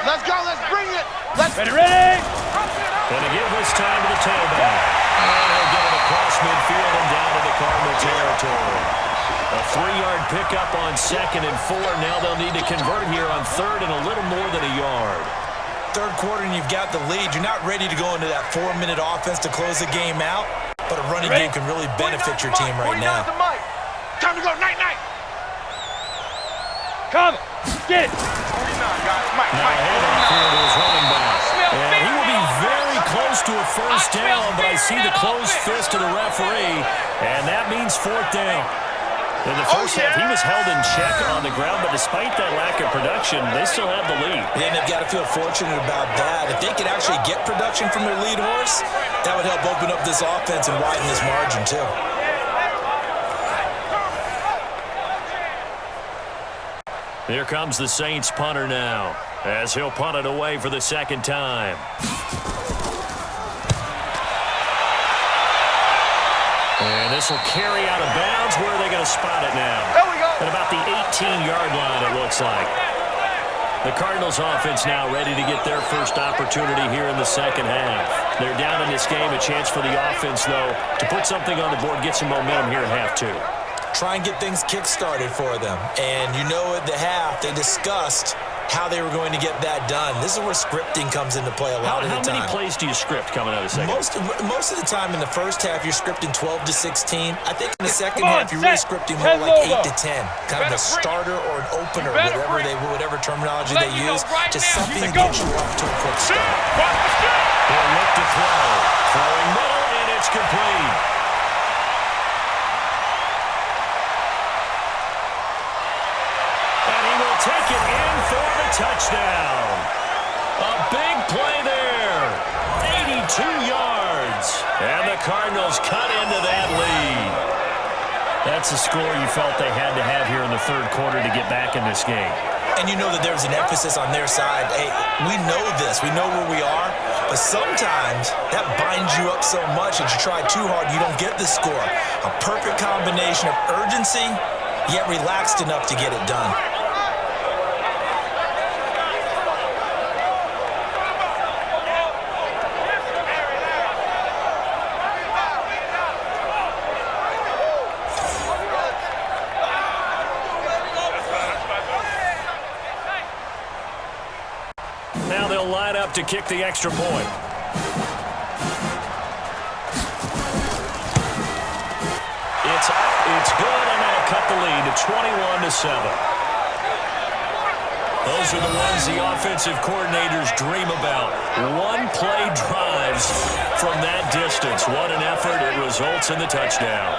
Let's go, let's bring it. Ready. Going to give this time to the tailback. And he'll get it across midfield and down to the Cardinal territory. A 3-yard pickup on 2nd and 4. Now they'll need to convert here on 3rd and a little more than a yard. Third quarter and you've got the lead. You're not ready to go into that 4-minute offense to close the game out, but a running game can really benefit your team right now. Time to go, night. Come. Get it. Now handoff here to his running back. And he will be very close to a first down, but I see the closed fist of the referee, and that means 4th down. In the first half, he was held in check on the ground, but despite that lack of production, they still have the lead. And they've got to feel fortunate about that. If they could actually get production from their lead horse, that would help open up this offense and widen this margin, too. Here comes the Saints punter now, as he'll punt it away for the 2nd time. And this This will carry out of bounds. Where are they going to spot it now? There we go. At about the 18-yard line, it looks like. The Cardinals offense now ready to get their first opportunity here in the second half. They're down in this game. A chance for the offense, though, to put something on the board, get some momentum here in half two. Try and get things kick-started for them. And you know at the half, they discussed how they were going to get that done. This is where scripting comes into play a lot of the time. How many plays do you script coming out of the second? Most of the time in the first half, you're scripting 12 to 16. I think in the second half, you're really scripting more like 8 to 10. Kind of a starter or an opener, whatever terminology they use. Just something to get you off to a quick start. He'll look to throw. Throwing middle, and it's complete. And he will take it in for the touchdown. A big play there. 82 yards. And the Cardinals cut into that lead. That's the score you felt they had to have here in the third quarter to get back in this game. And you know that there's an emphasis on their side. Hey, we know this. We know where we are. But sometimes that binds you up so much that you try too hard, you don't get the score. A perfect combination of urgency, yet relaxed enough to get it done. Now they'll line up to kick the extra point. It's good, and that'll cut the lead to 21-7. Those are the ones the offensive coordinators dream about. One-play drives from that distance. What an effort. It results in the touchdown.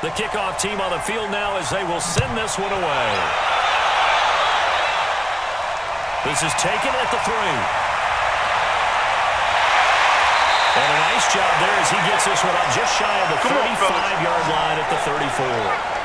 The kickoff team on the field now as they will send this one away. This is taken at the 3. And a nice job there as he gets this one up just shy of the 35-yard line at the 34.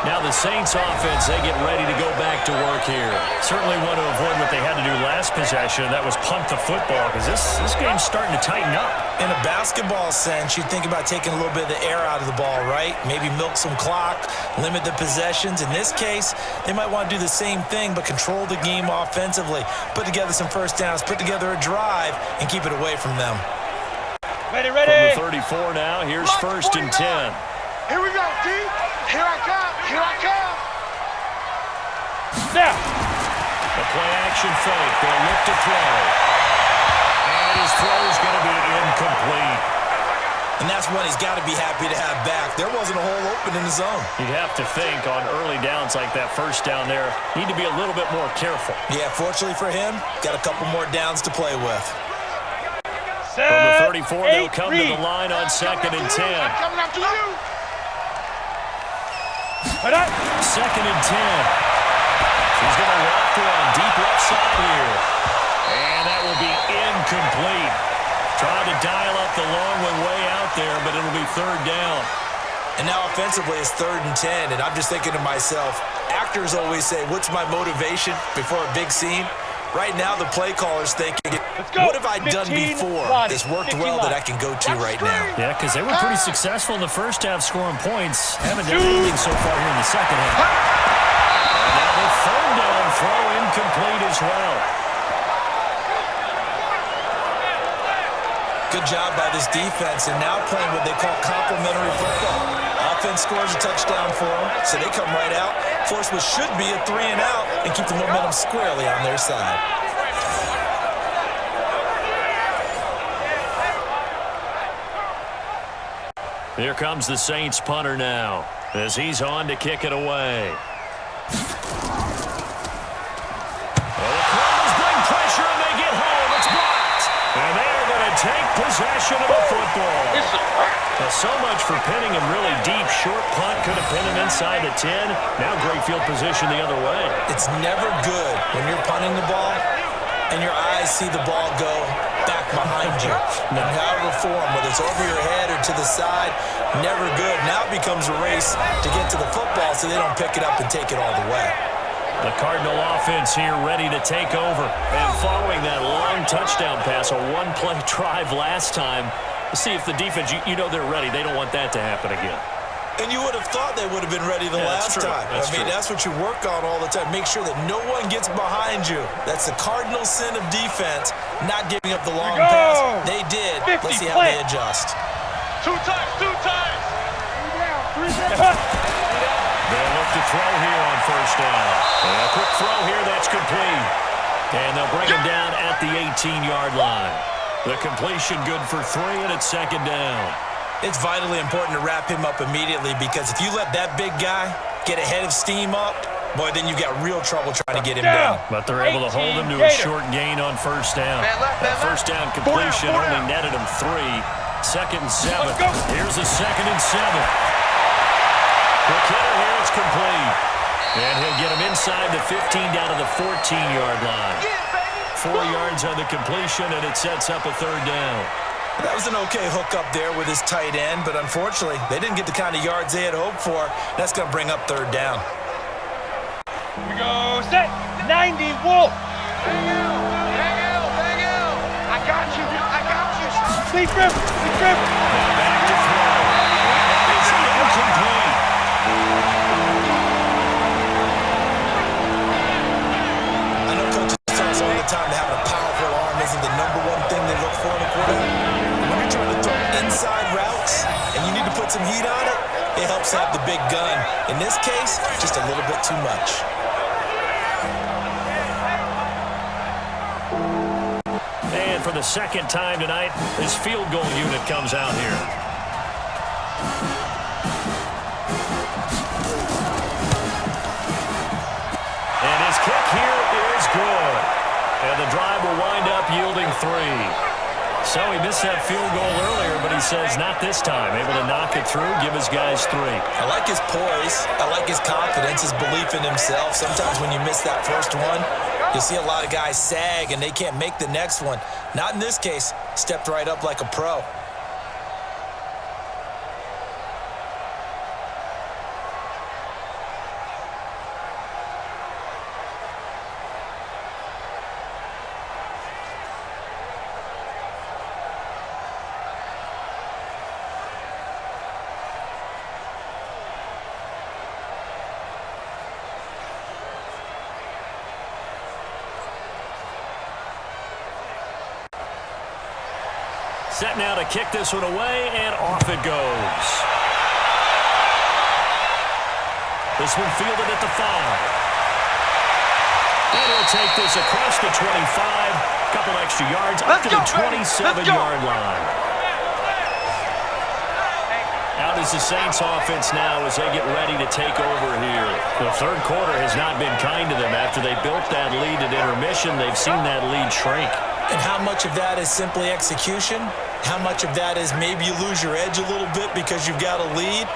Now the Saints offense, they get ready to go back to work here. Certainly want to avoid what they had to do last possession, and that was punt the football, because this game's starting to tighten up. In a basketball sense, you think about taking a little bit of the air out of the ball, right? Maybe milk some clock, limit the possessions. In this case, they might want to do the same thing, but control the game offensively. Put together some first downs, put together a drive, and keep it away from them. Ready. From the 34 now, here's first and 10. Here we go, D. Here I come. Now. A play-action fake. They'll look to throw. And his throw is going to be incomplete. And that's one he's got to be happy to have back. There wasn't a hole open in the zone. You'd have to think on early downs like that first down there, need to be a little bit more careful. Yeah, fortunately for him, got a couple more downs to play with. From the 34, they'll come to the line on second and 10. Coming up to you. Second and 10. He's going to walk one deep left side here. And that will be incomplete. Trying to dial up the long one way out there, but it'll be third down. And now offensively it's 3rd and 10, and I'm just thinking to myself, actors always say, what's my motivation before a big scene? Right now the play caller's thinking, what have I done before that's worked well that I can go to right now? Yeah, because they were pretty successful in the first half scoring points. Haven't done anything so far here in the second half. And now the third down throw incomplete as well. Good job by this defense, and now playing what they call complementary football. Offense scores a touchdown for them, so they come right out, force what should be a 3 and out, and keep the momentum squarely on their side. Here comes the Saints punter now as he's on to kick it away. Well, the Cardinals bring pressure and they get home. It's blocked. And they are going to take possession of the football. Now, so much for pinning him really deep. Short punt could have pinned him inside the 10. Now great field position the other way. It's never good when you're punting the ball and your eyes see the ball go back behind you. In however form, whether it's over your head or to the side, never good. Now it becomes a race to get to the football so they don't pick it up and take it all the way. The Cardinal offense here ready to take over. And following that long touchdown pass, a one-play drive last time, see if the defense, you know they're ready. They don't want that to happen again. And you would have thought they would have been ready the last time. That's what you work on all the time. Make sure that no one gets behind you. That's the cardinal sin of defense, not giving up the long pass. They did. Let's see how they adjust. Two times. They'll look to throw here on first down. And a quick throw here, that's complete. And they'll bring him down at the 18-yard line. The completion good for 3, and it's second down. It's vitally important to wrap him up immediately because if you let that big guy get ahead of steam up, boy, then you got real trouble trying to get him down. But they're able to hold him to a short gain on first down. That first down completion only netted him 3. Second and 7. Here's a second and 7. Quick hitter here, it's complete. And he'll get him inside the 15 down to the 14-yard line. 4 yards on the completion, and it sets up a third down. That was an okay hook up there with his tight end, but unfortunately, they didn't get the kind of yards they had hoped for. That's going to bring up third down. Here we go, set, 90, Wolf. Hang out. I got you. Lead grip. Back to throw. It's incomplete. I know coaches tell us all the time that having a powerful arm isn't the #1 thing they look for in a quarterback. When you're trying to throw inside routes and you need to put some heat on it, it helps to have the big gun. In this case, just a little bit too much. And for the second time tonight, this field goal unit comes out here. And his kick here is good. And the drive will wind up yielding 3. So he missed that field goal earlier, but he says not this time. Able to knock it through, give his guys 3. I like his poise. I like his confidence, his belief in himself. Sometimes when you miss that first one, you'll see a lot of guys sag and they can't make the next one. Not in this case. Stepped right up like a pro. Set now to kick this one away, and off it goes. This one fielded at the 5. And he'll take this across the 25. Couple extra yards up to the 27-yard line. Out is the Saints offense now as they get ready to take over here. The third quarter has not been kind to them. After they built that lead at intermission, they've seen that lead shrink. And how much of that is simply execution? How much of that is maybe you lose your edge a little bit because you've got a lead?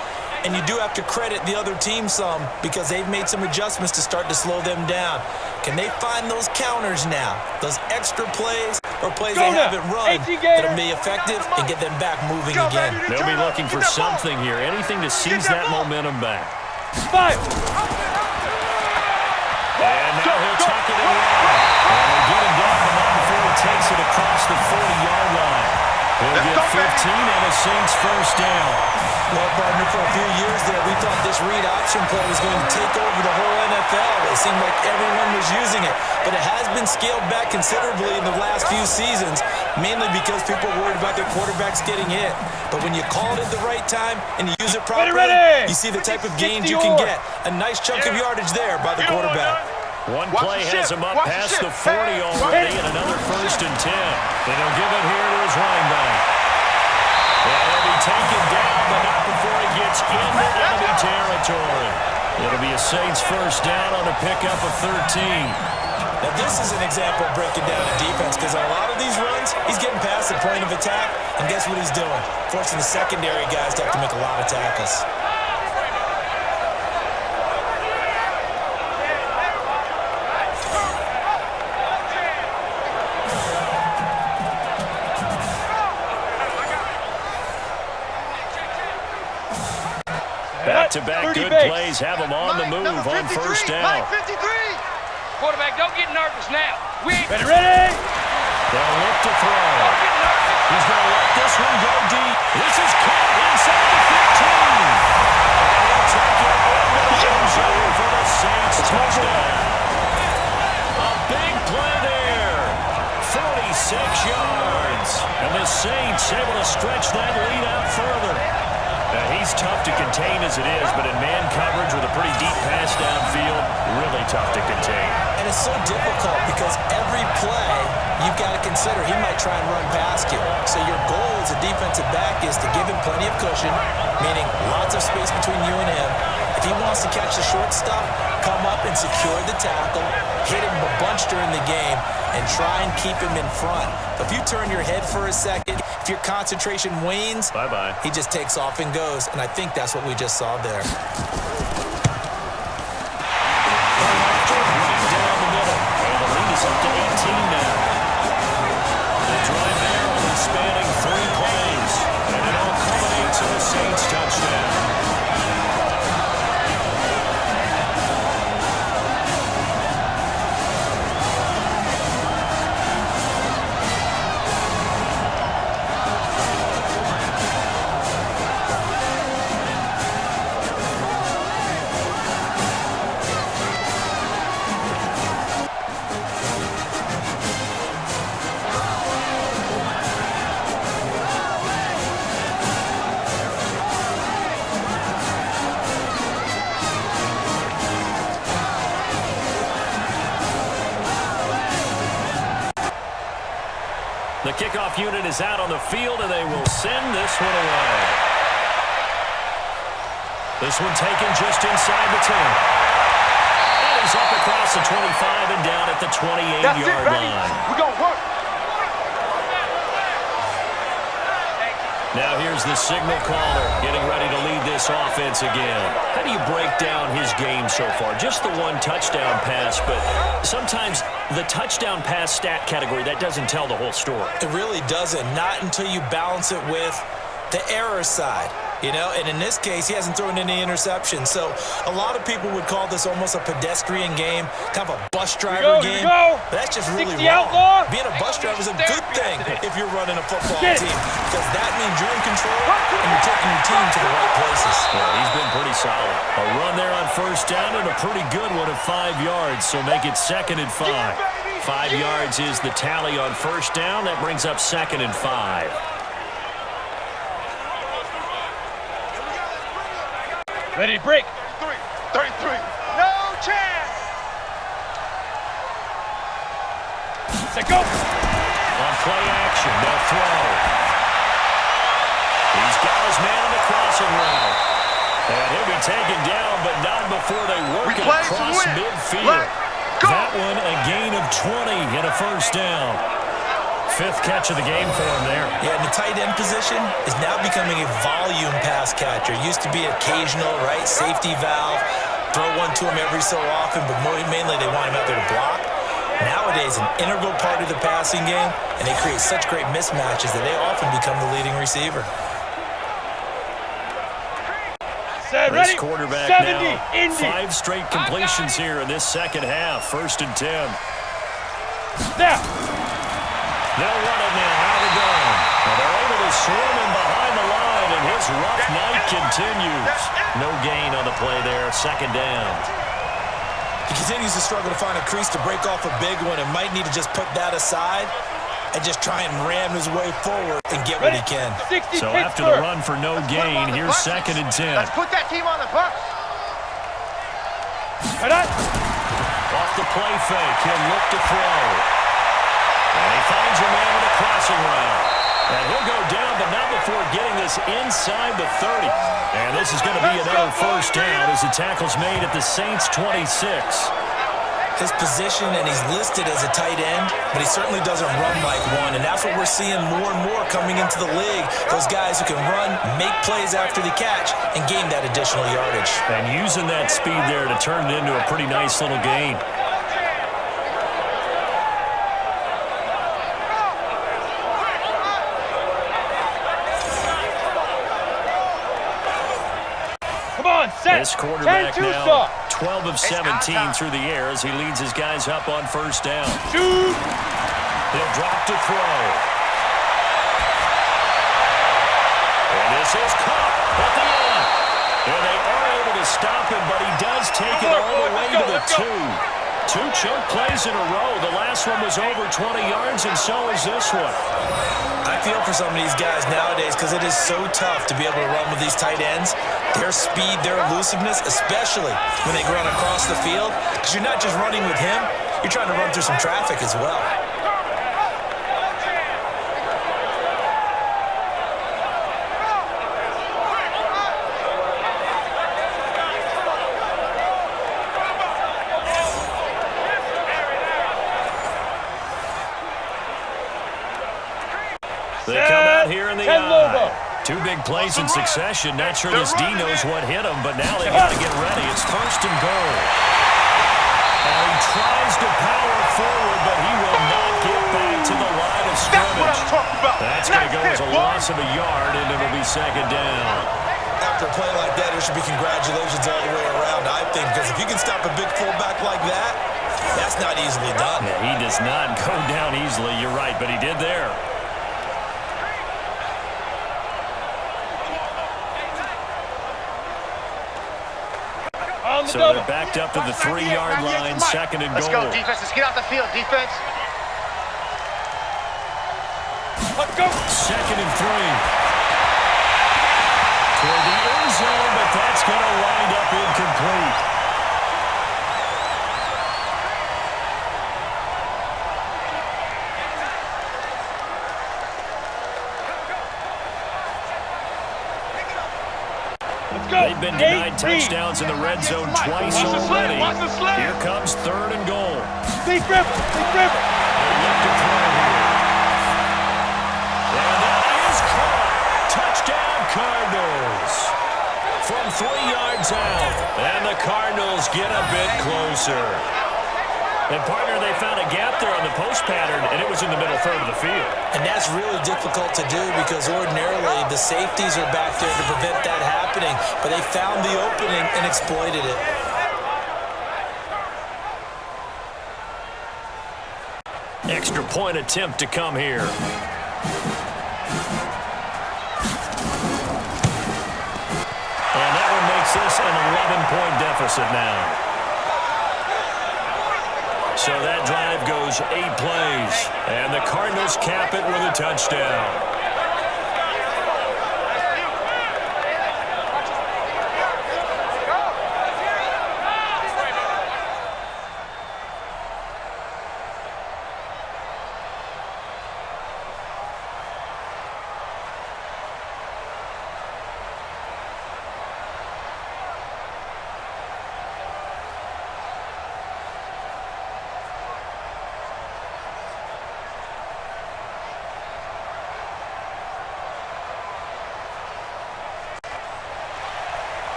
And you do have to credit the other team some because they've made some adjustments to start to slow them down. Can they find those counters now? Those extra plays or plays they haven't run that'll be effective and get them back moving again? They'll be looking for something here. Anything to seize that momentum back. 5. And now he'll tuck it in. And he'll get him down, but not before he takes it across the 40-yard line. He'll get 15 and a Saints first down. Well, partner, for a few years there, we thought this read option play was going to take over the whole NFL. It seemed like everyone was using it, but it has been scaled back considerably in the last few seasons, mainly because people are worried about their quarterbacks getting hit. But when you call it at the right time and you use it properly, you see the type of gains you can get. A nice chunk of yardage there by the quarterback. One play has him up past the 40 already, and another first and 10. And he'll give it here to his running back. And he'll be taken down, but not before he gets into enemy territory. It'll be a Saints first down on a pickup of 13. Now, this is an example of breaking down a defense because on a lot of these runs, he's getting past the your point of attack, and guess what he's doing? Forcing the secondary guys to have to make a lot of tackles. Back-to-back good plays have him on the move on first down. Mike 53. Quarterback, don't get nervous now. Ready? They'll look to throw. He's going to let this one go deep. This is caught inside the 15. And he'll take it over the end zone for the Saints touchdown. A big play there. 46 yards. And the Saints able to stretch that lead out further. Now, he's tough to contain as it is, but in man coverage with a pretty deep pass downfield, really tough to contain. And it's so difficult because every play you've got to consider he might try and run past you. So your goal as a defensive back is to give him plenty of cushion, meaning lots of space between you and him. If he wants to catch the short stuff, come up and secure the tackle, hit him a bunch during the game, and try and keep him in front. But if you turn your head for a second, if your concentration wanes, bye-bye. He just takes off and goes, and I think that's what we just saw there. Down the middle, and the lead is up to 18 now. The drive there only spanning 3 plays, and it all culminates in a Saints touchdown. The kickoff unit is out on the field, and they will send this one away. This one taken just inside the 10. And he's up across the 25 and down at the 28-yard line. We're going to work. Now here's the signal caller getting ready to lead this offense again. How do you break down his game so far? Just the one touchdown pass, but sometimes the touchdown pass stat category, that doesn't tell the whole story. It really doesn't, not until you balance it with the error side. You know, and in this case, he hasn't thrown any interceptions. So a lot of people would call this almost a pedestrian game, kind of a bus driver game. But that's just really wrong. Outlaw. Being a bus driver is a good thing if you're running a football team, because that means you're in control and you're taking your team to the right places. Well, he's been pretty solid. A run there on first down and a pretty good one of 5 yards, so make it 2nd and 5. 5 yards is the tally on first down. That brings up 2nd and 5. Ready to break. 33. No chance. Set go. On play action, they'll throw. He's got his man on the crossing route. And he'll be taken down, but not before they work it across midfield. That one, a gain of 20 and a first down. 5th catch of the game for him there. Yeah, and the tight end position is now becoming a volume pass catcher. Used to be occasional, right? Safety valve. Throw one to him every so often, but mainly they want him out there to block. Nowadays, an integral part of the passing game, and they create such great mismatches that they often become the leading receiver. This quarterback now, 5 straight completions here in this second half. 1st and 10. Now. They'll run it now. How they going? Well, they're able to swarm him behind the line, and his rough night continues. No gain on the play there. 2nd down. He continues to struggle to find a crease to break off a big one and might need to just put that aside and just try and ram his way forward and get what he can. So after the run for no gain, here's 2nd and 10. Let's put that team on the bus. Off the play fake, he'll look to throw. And he finds a man with a crossing route. And he'll go down, but not before getting this inside the 30. And this is going to be another first down as the tackle's made at the Saints' 26. his position, and he's listed as a tight end, but he certainly doesn't run like one, and that's what we're seeing more and more coming into the league. Those guys who can run, make plays after the catch, and gain that additional yardage. And using that speed there to turn it into a pretty nice little gain. This quarterback now 12 of 17 through the air as he leads his guys up on first down. Shoot! He'll drop to throw. And this is caught at the end. And they are able to stop him, but he does take it all the way to the 2. 2 chunk plays in a row. The last one was over 20 yards, and so is this one. I feel for some of these guys nowadays because it is so tough to be able to run with these tight ends. Their speed, their elusiveness, especially when they run across the field, because you're not just running with him, you're trying to run through some traffic as well. They come out here in the eye. 2 big plays in succession. Not sure this D knows what hit him, but now they've got to get ready. It's first and goal. And he tries to power forward, but he will not get back to the line of scrimmage. That's going to go as a loss of a yard, and it'll be second down. After a play like that, there should be congratulations all the way around, I think, because if you can stop a big fullback like that, that's not easily done. Yeah, he does not go down easily. You're right, but he did there. So they're backed up to the 3-yard line, second and goal. Let's go, defense. Let's get out the field, defense. Let's go. Second and 3. Toward the end zone, but that's going to wind up incomplete. They've been denied touchdowns in the red zone twice already. Here comes third and goal. Deep river. They look to throw here. And that is caught. Touchdown, Cardinals. From 3 yards out. And the Cardinals get a bit closer. And, partner, they found a gap there on the post pattern, and it was in the middle third of the field. And that's really difficult to do because ordinarily the safeties are back there to prevent that happening, but they found the opening and exploited it. Extra point attempt to come here. And that one makes this an 11-point deficit now. So that drive goes 8 plays, and the Cardinals cap it with a touchdown.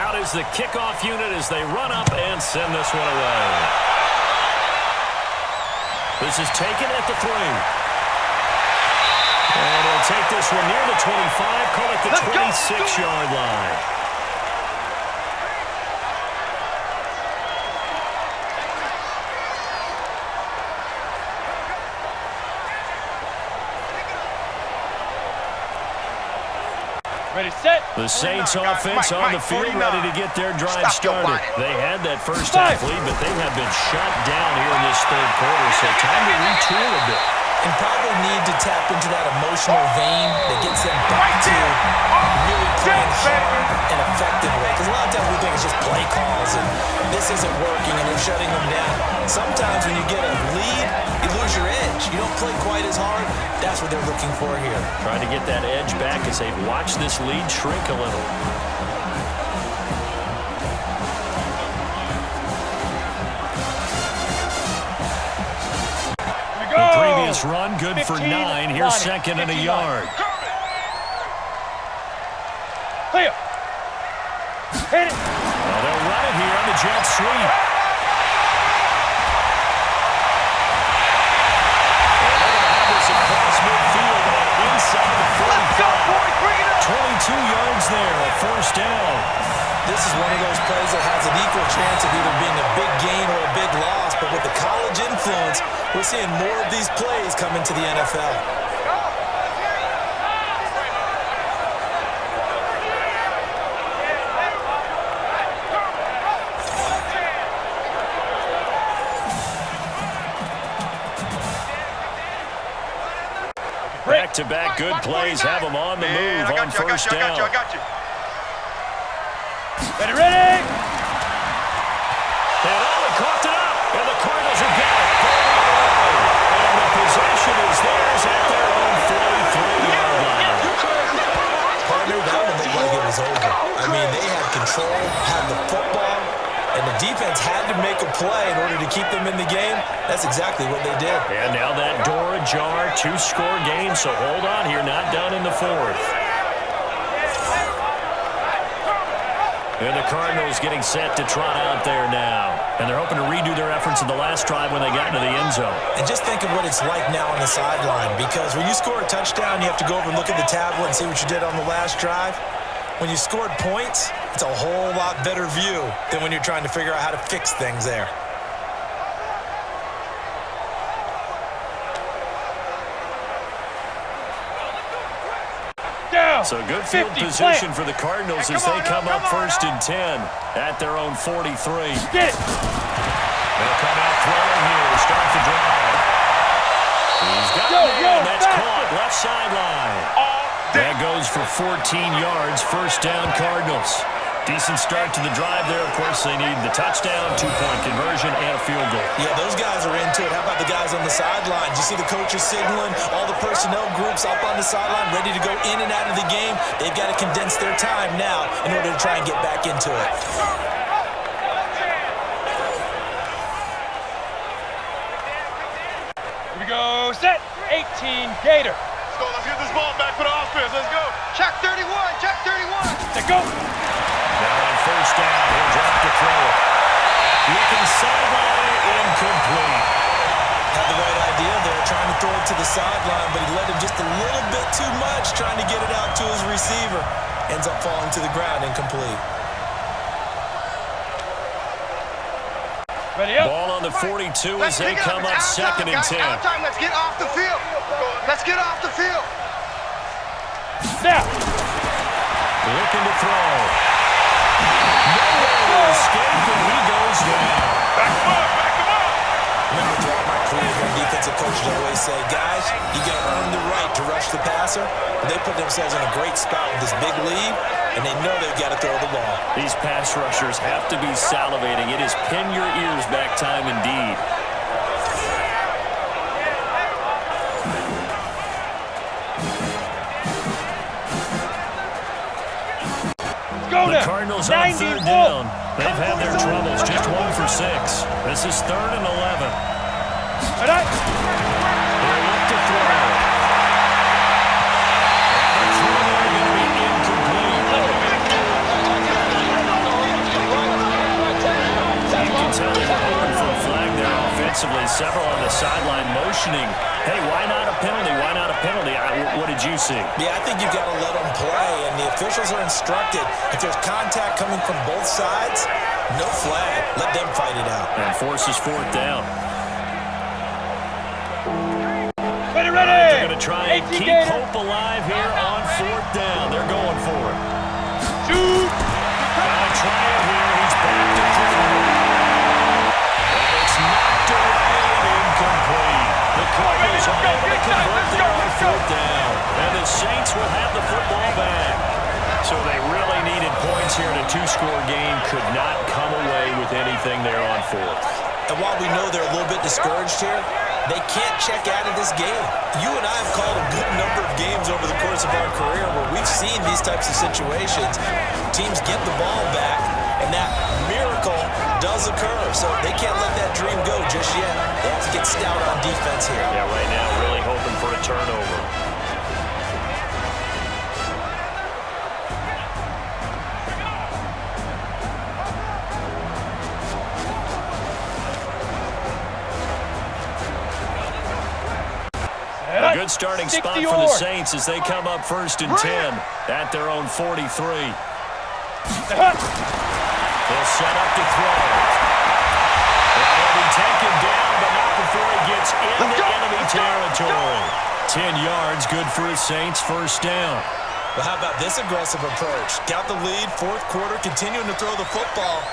Out is the kickoff unit as they run up and send this one away. This is taken at the 3. And he'll take this one near the 25, call it the 26-yard line. Ready, set. The Saints offense on the field ready to get their drive started. They had that first half lead, but they have been shut down here in this third quarter, so time to retool a bit. And probably need to tap into that emotional vein that gets them back to really playing hard and effectively. Because a lot of times we think it's just play calls and this isn't working and they're shutting them down. Sometimes when you get a lead, you lose your edge. You don't play quite as hard. That's what they're looking for here. Trying to get that edge back as they watch this lead shrink a little. this run, good for 9. Here's second and a 15 yard. Clear. Hit it. Well, they'll run it here on the jet sweep. And they're going to have this across midfield and inside the 45. Let's go, boys. Bring it up. 22 yards there, a first down. This is one of those plays that has an equal chance of either being a big gain or a big loss, but with the college influence, we're seeing more of these plays come into the NFL. Back-to-back good plays have them on the move on first down. I got you. Ready, ready. And Allen coughed it up, and the Cardinals have got it. And the possession is theirs at their own 43-yard line. Partner, that one looked like it was over. I mean, they had control, had the football, and the defense had to make a play in order to keep them in the game. That's exactly what they did. And now that door ajar, 2-score game, so hold on here, not done in the fourth. And the Cardinals getting set to trot out there now. And they're hoping to redo their efforts in the last drive when they got into the end zone. And just think of what it's like now on the sideline, because when you score a touchdown, you have to go over and look at the tablet and see what you did on the last drive. When you scored points, it's a whole lot better view than when you're trying to figure out how to fix things there. Down. So good field 50, position plant. for the Cardinals as they come up first and 10 at their own 43. Get it. They'll come out throwing here to start the drive. He's got a man. That's caught. Left sideline. That goes for 14 yards. First down, Cardinals. Decent start to the drive there. Of course, they need the touchdown, 2-point conversion, and a field goal. Yeah, those guys are into it. How about the guys on the sidelines? You see the coaches signaling, all the personnel groups up on the sideline ready to go in and out of the game. They've got to condense their time now in order to try and get back into it. Here we go. Set. 18 Gator. Let's get this ball back for the offense. Let's go. Check 31. Check 31. Let's go. Now on first down, he'll drop to throw it. Looking sideline, incomplete. Had the right idea there, trying to throw it to the sideline, but he let him just a little bit too much, trying to get it out to his receiver. Ends up falling to the ground, incomplete. Ready up. Ball on the 42 as they come up second and 10. Out time. Let's get off the field. Let's get off the field. Now. Looking to throw. Nowhere to escape, and he goes down. Back him up. Back him up. Remember, throughout my career here, defensive coaches always say, guys, you got to earn the right to rush the passer. They put themselves in a great spot with this big lead, and they know they've got to throw the ball. These pass rushers have to be salivating. It is pin your ears back time indeed. Go The now. Cardinals on third down. They've had their troubles, just 1 for 6. This is 3rd and 11. All right. They'll look to throw. And the throw going to be incomplete. You can tell they're hoping for a flag there offensively. Several on the sideline motioning. Hey, why not a penalty? Why not a penalty? What did you see? Yeah, I think you've got to let them play, and the officials are instructed, if there's contact coming from both sides, no flag. Let them fight it out. And forces 4th down. Ready, All right, they're ready. going to try and keep hope alive here on 4th down. They're going for it. Shoot. Gonna try it here. He's back to throw. And it's knocked away and incomplete. The Cardinals are able to convert there on 4th down. And the Saints will have the football back. So they really needed points here in a 2-score game. Could not come away with anything there on 4th. And while we know they're a little bit discouraged here, they can't check out of this game. You and I have called a good number of games over the course of our career where we've seen these types of situations. Teams get the ball back, and that miracle does occur. So they can't let that dream go just yet. They have to get stout on defense here. Yeah, right now really hoping for a turnover. A good starting spot for the Saints as they come up 1st and 10 at their own 43. They'll set up to throw. They'll be taken down, but not before he gets into enemy territory. 10 yards, good for the Saints, 1st down. Well, how about this aggressive approach? Got the lead, 4th quarter, continuing to throw the football.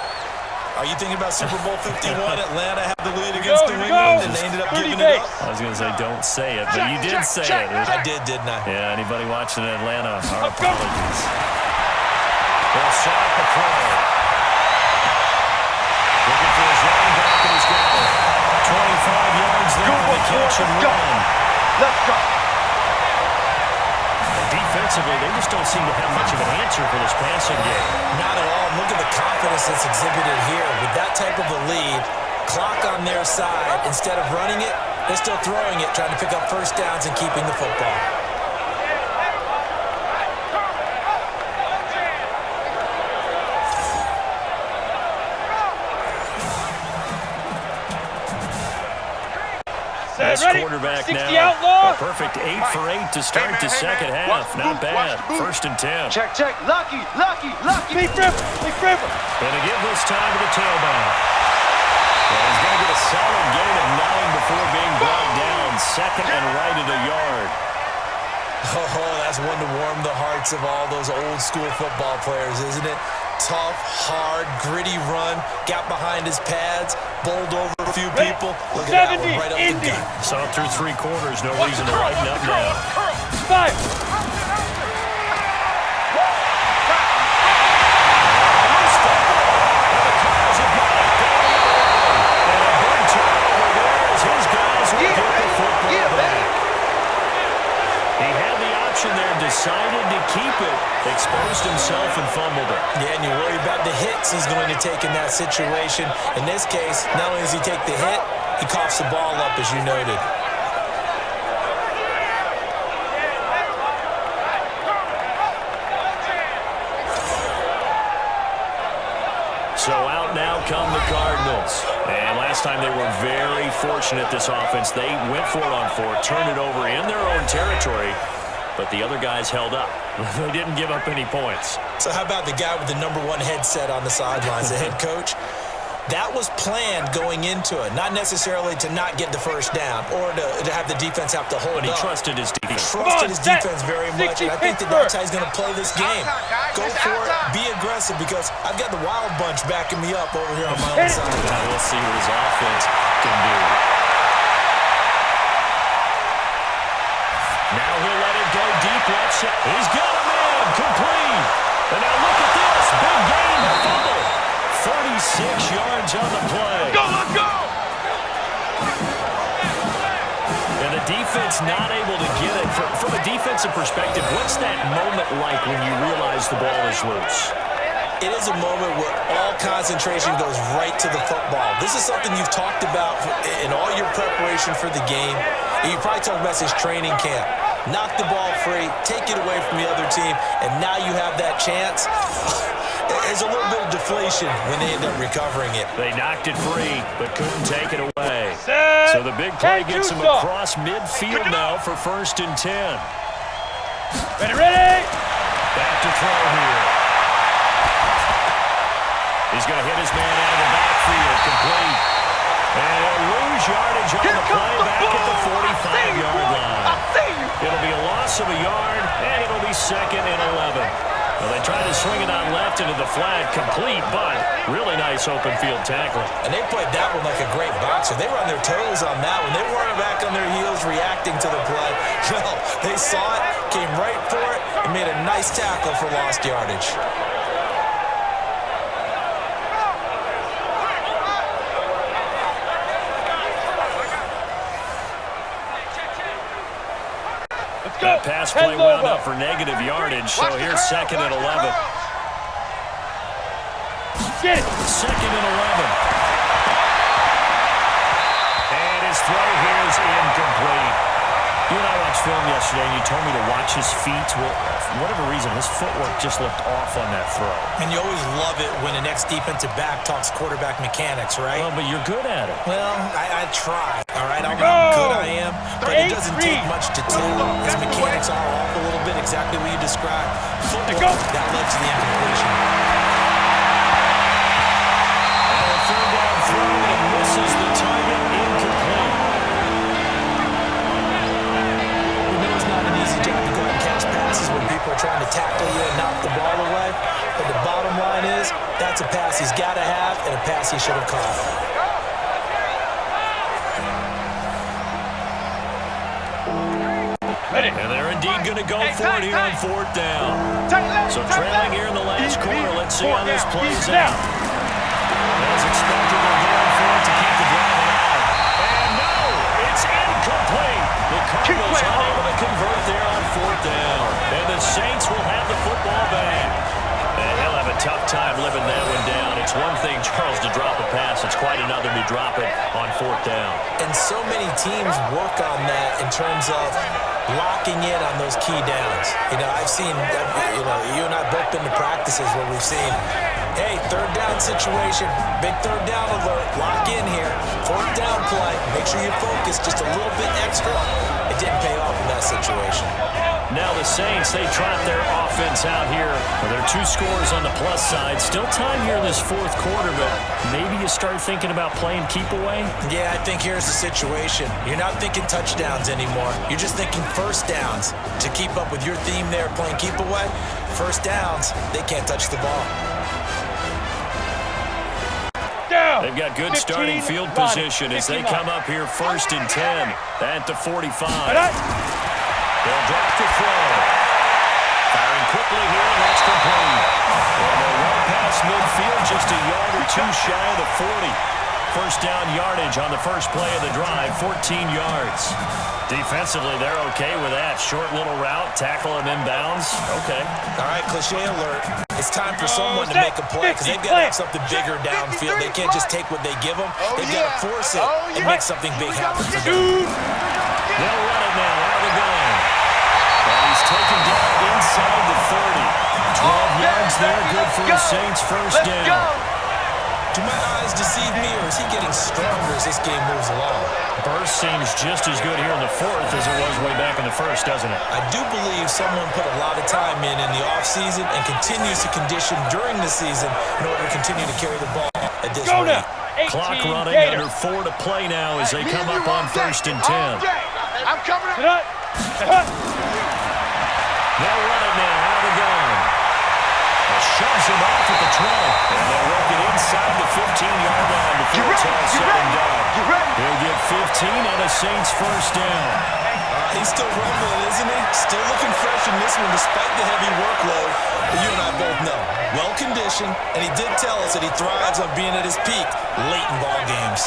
Are you thinking about Super Bowl 51? Atlanta had the lead against New England, and they ended up giving it up. I was going to say don't say it, but you did say it. I did, didn't I? Yeah, anybody watching Atlanta, our apologies. They'll set up the throw. Looking for his running back, and he's got it. 25 yards there on the catch and run. Let's go. Defensively, they just don't seem to have much of an answer for this passing game. Not at all. Look at the confidence that's exhibited here. With that type of a lead, clock on their side, instead of running it, they're still throwing it, trying to pick up 1st downs and keeping the football. Best quarterback now. A perfect 8 for 8 to start the second half. Not bad. 1st and 10. Check, check. Lucky, lucky, lucky. Big River, Big River. Going to give this time to the tailback. Well, he's going to get a solid gain of 9 before being brought down. 2nd and right at a yard. Oh, that's one to warm the hearts of all those old school football players, isn't it? Tough, hard, gritty run, got behind his pads, bowled over a few people. Look at that one right up the gut. Saw it through 3 quarters, no reason to lighten up now. 5. Decided to keep it, exposed himself and fumbled it. Yeah, and you worry about the hits he's going to take in that situation. In this case, not only does he take the hit, he coughs the ball up, as you noted. So out now come the Cardinals. And last time they were very fortunate, this offense. They went for it on 4, turned it over in their own territory. But the other guys held up. They didn't give up any points. So how about the guy with the #1 headset on the sidelines, the head coach? That was planned going into it, not necessarily to not get the 1st down or to have the defense have to hold up. But he trusted his defense. Trusted his defense very much, and I think that's how he's going to play this game. Go for it, be aggressive, because I've got the wild bunch backing me up over here on my own side. Now we'll see what his offense can do. Now he'll let it go deep left side. He's got a man, complete. And now look at this, big gain, fumble. 36 yards on the play. Go, let's go! And the defense not able to get it. From a defensive perspective, what's that moment like when you realize the ball is loose? It is a moment where all concentration goes right to the football. This is something you've talked about in all your preparation for the game. And you probably talked about this training camp. Knock the ball free, take it away from the other team, and now you have that chance. There's a little bit of deflation when they end up recovering it. They knocked it free, but couldn't take it away. So the big play gets him across midfield now for 1st and 10. Ready? Back to throw here. He's going to hit his man out of the backfield, complete. And he'll lose yardage on the play back at the 45-yard line. It'll be a loss of a yard, and it'll be 2nd and 11. Well, they tried to swing it on left into the flat, complete, but really nice open field tackle. And they played that one like a great boxer. They were on their toes on that one. They weren't back on their heels reacting to the play. No, they saw it, came right for it, and made a nice tackle for lost yardage. That pass play wound up for negative yardage, so here's 2nd and 11. Get it. 2nd and 11. And his throw here is incomplete. You and I watched film yesterday, and you told me to watch his feet. Well, for whatever reason, his footwork just looked off on that throw. And you always love it when the next defensive back talks quarterback mechanics, right? Well, but you're good at it. Well, I try, all right? I don't know how good I am, but it doesn't take much to tell. His mechanics are off a little bit, exactly what you described. Footwork, that led to the incompletion. And a 3rd down throw, and misses the target, incomplete. We know it's not an easy job to go out and catch passes when people are trying to tackle you and knock the ball away, but the bottom line is that's a pass he's got to have and a pass he should have caught. And they're indeed going to go for it here on 4th down. So trailing here in the last quarter, let's see how this plays out. As expected, they're going for it to keep the drive alive. And no, it's incomplete. The Cardinals unable to convert there on 4th down. And the Saints will have the football back. And he'll have a tough time living that one down. It's one thing, Charles, to drop a pass. It's quite another to drop it on 4th down. And so many teams work on that in terms of locking in on those key downs. You know, I've seen, you and I both been to practices where we've seen, hey, 3rd down situation, big 3rd down alert, lock in here, 4th down play, make sure you focus just a little bit extra. It didn't pay off in that situation. Now the Saints, they trot their offense out here. Well, there are 2 scores on the plus side. Still time here in this 4th quarter, but maybe you start thinking about playing keep away? Yeah, I think here's the situation. You're not thinking touchdowns anymore. You're just thinking 1st downs. To keep up with your theme there, playing keep away, 1st downs, they can't touch the ball. Down. They've got good starting field position as they come up here 1st and 10 at the 45. They'll drop the throw. Firing quickly here, and that's complete. And they'll run past midfield, just a yard or 2 shy of the 40. 1st down yardage on the first play of the drive, 14 yards. Defensively, they're okay with that. Short little route, tackle him inbounds. Okay. All right, cliche alert. It's time for someone to make a play because they've got to have something bigger downfield. They can't just take what they give them. They've got to force it and make something big happen for them. They'll run it now out of the gun. And he's taken down inside the 30. 12 yards there, good for the Saints' 1st down. Do my eyes deceive me, or is he getting stronger as this game moves along? Burst seems just as good here in the 4th as it was way back in the 1st, doesn't it? I do believe someone put a lot of time in the offseason and continues to condition during the season in order to continue to carry the ball at this rate. Clock running, under 4 to play now as they come up on 1st and 10. I'm coming up. They'll run it now out of the gun. Shoves him off at the 12. And they'll work it inside the 15-yard line before it's all said and done. He'll get 15 on a Saints 1st down. He's still rumbling, isn't he? Still looking fresh in this one despite the heavy workload. But you and I both know, well-conditioned, and he did tell us that he thrives on being at his peak late in ball games.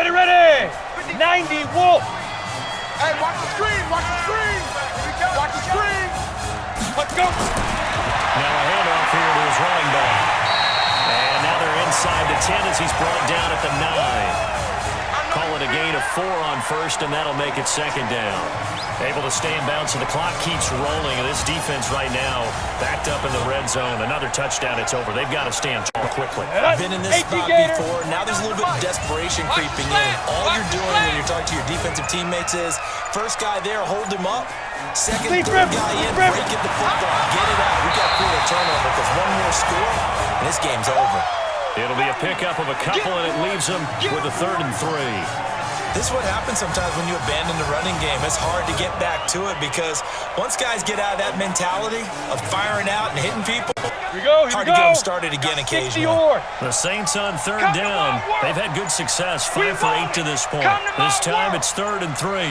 Ready! 90 Wolf! Hey, watch the screen! Watch the screen! Watch the screen! Let's go! Now a handoff here to his running back. And now they're inside the 10 as he's brought down at the 9. Call it a gain of 4 on 1st, and that'll make it 2nd down. Able to stay in bounds, so the clock keeps rolling. And this defense right now backed up in the red zone. Another touchdown, it's over. They've got to stand tall quickly. I've been in this spot before. Now there's a little bit of desperation creeping in. All you're doing when you're talking to your defensive teammates is, first guy there, hold him up. Second, third guy in, break at the football. Get it out. We've got to create a turnover because one more score, and this game's over. It'll be a pickup of a couple, and it leaves them with a 3rd and 3. This is what happens sometimes when you abandon the running game. It's hard to get back to it because once guys get out of that mentality of firing out and hitting people, hard to get them started again occasionally. The Saints on 3rd down. They've had good success, 5 for 8 to this point. This time it's 3rd and 3.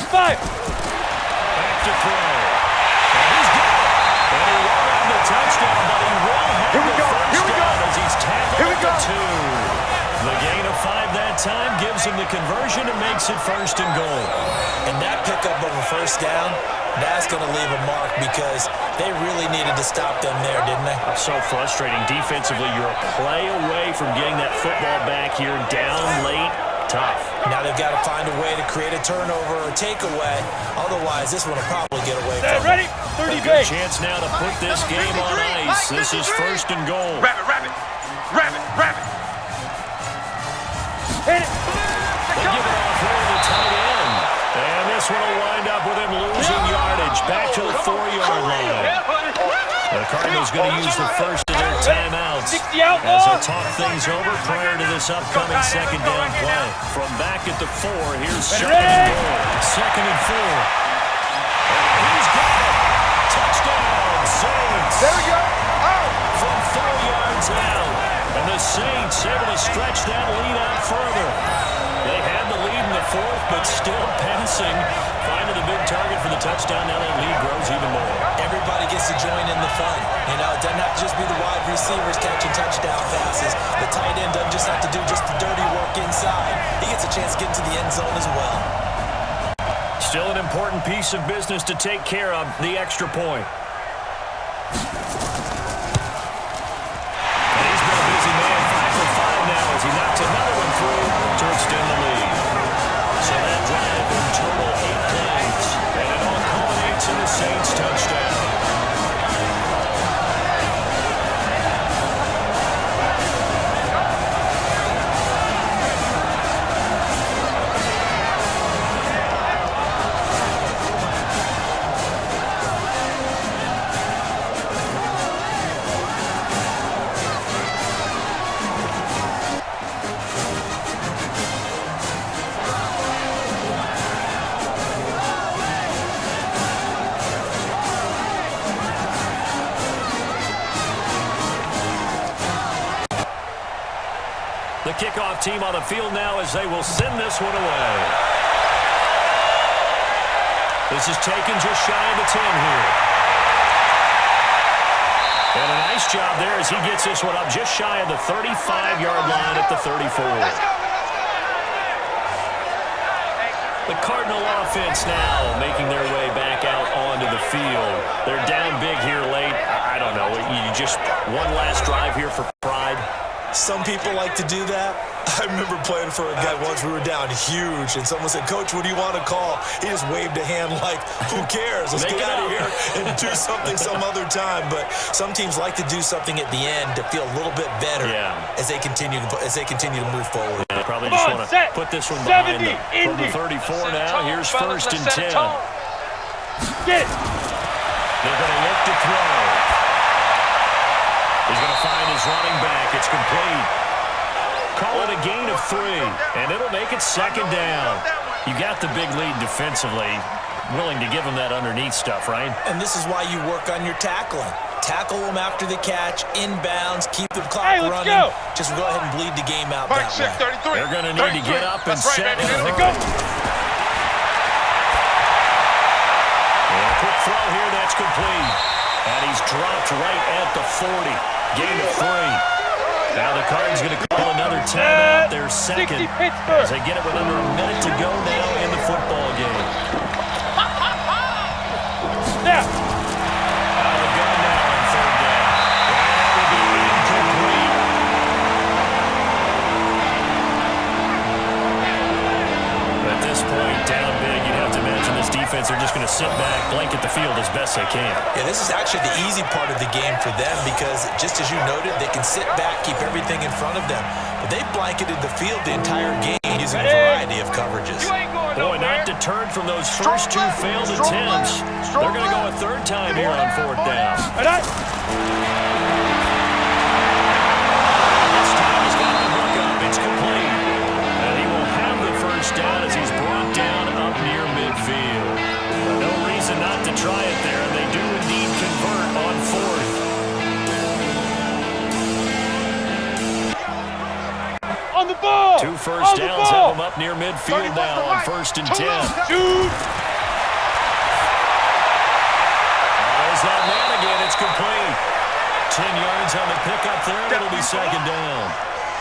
5. Back to throw. And he's got it. And he won't have the touchdown, but he will have the first down as he's tackled at the 2. The gain of 5 that him the conversion and makes it 1st and goal. And that pickup of a 1st down, that's going to leave a mark because they really needed to stop them there, didn't they? So frustrating. Defensively, you're a play away from getting that football back here down late. Tough. Now they've got to find a way to create a turnover or takeaway. Otherwise, this one will probably get away from ready? 30 base. Chance now to put this game on ice. This is 1st and goal. Rabbit, rabbit. Rabbit, rabbit. Hit it. They give it off here to the tight end. And this one will wind up with him losing yardage. Back to the 4-yard line. The Cardinals going to use the first of their timeouts as they talk things over prior to this upcoming 2nd down play. From back at the 4, here's 2nd and goal. 2nd and 4. He's got it. Touchdown, Saints. There we go. Oh. From 4 yards out. And the Saints able to stretch that lead out further. They had the lead in the 4th, but still passing. Finding the big target for the touchdown. Now that lead grows even more. Everybody gets to join in the fun. You know, it doesn't have to just be the wide receivers catching touchdown passes. The tight end doesn't just have to do just the dirty work inside. He gets a chance to get into the end zone as well. Still an important piece of business to take care of, the extra point. And he's been a busy man, 5 for 5 now as he knocks another one through to extend the lead. So that drive in total 8 plays, and it all culminates in the Saints touchdown. The kickoff team on the field now as they will send this one away. This is taken just shy of the 10 here. And a nice job there as he gets this one up just shy of the 35-yard line at the 34. The Cardinal offense now making their way back out onto the field. They're down big here late. I don't know. You just one last drive here for pride. Some people like to do that. I remember playing for a guy once. We were down huge, and someone said, "Coach, what do you want to call?" He just waved a hand like, "Who cares? Let's get out of here and do something some other time." But some teams like to do something at the end to feel a little bit better as they continue to move forward. They probably just want to put this one behind them. From the 34 now, here's 1st and 10. Get it. They're going to look to throw. He's going to find his running back. It's complete. Call it a gain of 3, and it'll make it 2nd down. You got the big lead defensively. Willing to give them that underneath stuff, right? And this is why you work on your tackling. Tackle them after the catch, inbounds, keep the clock running. Go. Just go ahead and bleed the game out that way. 33. They're going to need to get up and set in a hurry. Go. And a quick throw here, that's complete. And he's dropped right at the 40. Gain of 3. Now the Cards going to call another timeout. Their 2nd as they get it with under a minute to go now in the football game. Now. Out of the gun now on 3rd down. And it'll be incomplete. At this point, down big, you'd have to imagine this defense, they're just going to sit back, blanket the field as best they can. Yeah, this is actually the easy part of the game for them because, just as you noted, they can sit back, keep everything in front of them. But they blanketed the field the entire game using a variety of coverages. Boy, not deterred from those first 2 failed attempts. They're going to go a 3rd time here on 4th down. This time he's got the hook up. It's complete. And he will have the 1st down as he's brought down up near midfield. No reason not to try it there, and they do indeed convert on 4th. On the ball. 2 first downs have them up near midfield now on 1st and 10. Shoot. There's that man again. It's complete. 10 yards on the pickup there. It'll be 2nd down.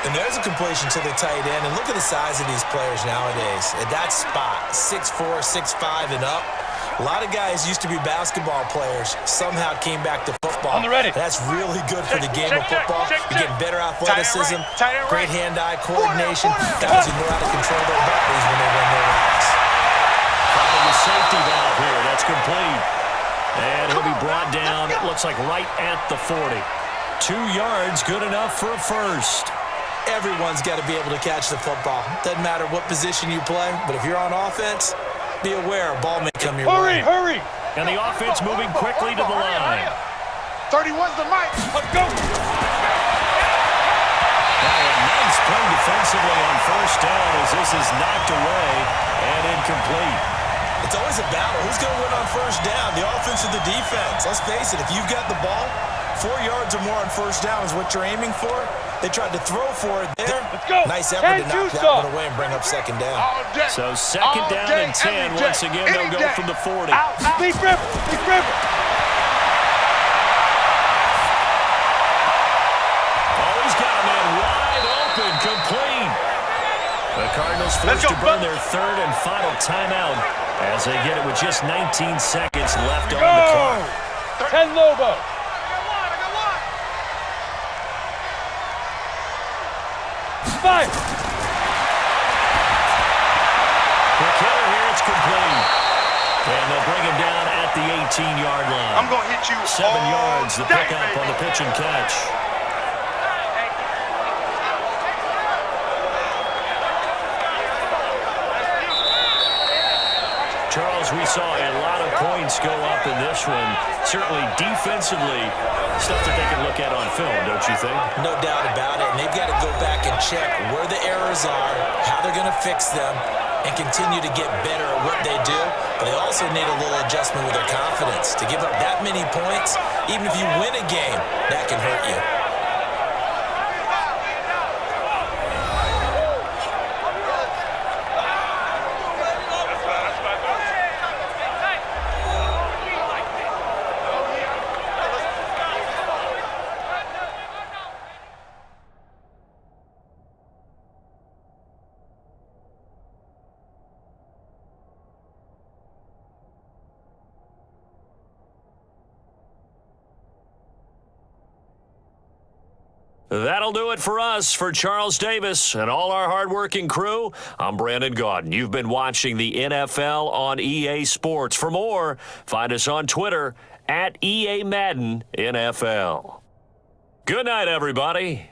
And there's a completion to the tight end. And look at the size of these players nowadays. At that spot, 6'4", 6'5", and up. A lot of guys used to be basketball players, somehow came back to football. On the ready. That's really good for the game of football. You're getting better athleticism, Tight end great right. hand-eye coordination. Guys who know how to control their bodies when they run their routes. Finding the safety valve here. That's complete. And he'll be brought down, it looks like right at the 40. 2 yards, good enough for a first. Everyone's got to be able to catch the football. Doesn't matter what position you play, but if you're on offense, be aware a ball may come your way. Hurry! And the offense moving quickly to the line. 31's the mic. Let's go! Now a nice play defensively on first down as this is knocked away and incomplete. It's always a battle. Who's going to win on first down, the offense or the defense? Let's face it, if you've got the ball, 4 yards or more on first down is what you're aiming for. They tried to throw for it there. Let's go. Nice effort to knock that one away and bring up second down. So second down and 10. Once again, they'll go from the 40. Big River! Oh, he's got a man wide open, complete. The Cardinals forced to burn their third and final timeout as they get it with just 19 seconds left on the clock. 10 Lobo. Five. Quick hitter here, it's complete. And they'll bring him down at the 18-yard line. I'm going to hit you 7 yards, the pickup on the pitch and catch. Charles, we saw a lot of points go up in this one. Certainly defensively, stuff that they can look at on film, don't you think? No doubt about it. And they've got to go back and check where the errors are, how they're going to fix them, and continue to get better at what they do. But they also need a little adjustment with their confidence. To give up that many points, even if you win a game, that can hurt you. That'll do it for us. For Charles Davis and all our hardworking crew, I'm Brandon Gaudin. You've been watching the NFL on EA Sports. For more, find us on Twitter at EA Madden NFL. Good night, everybody.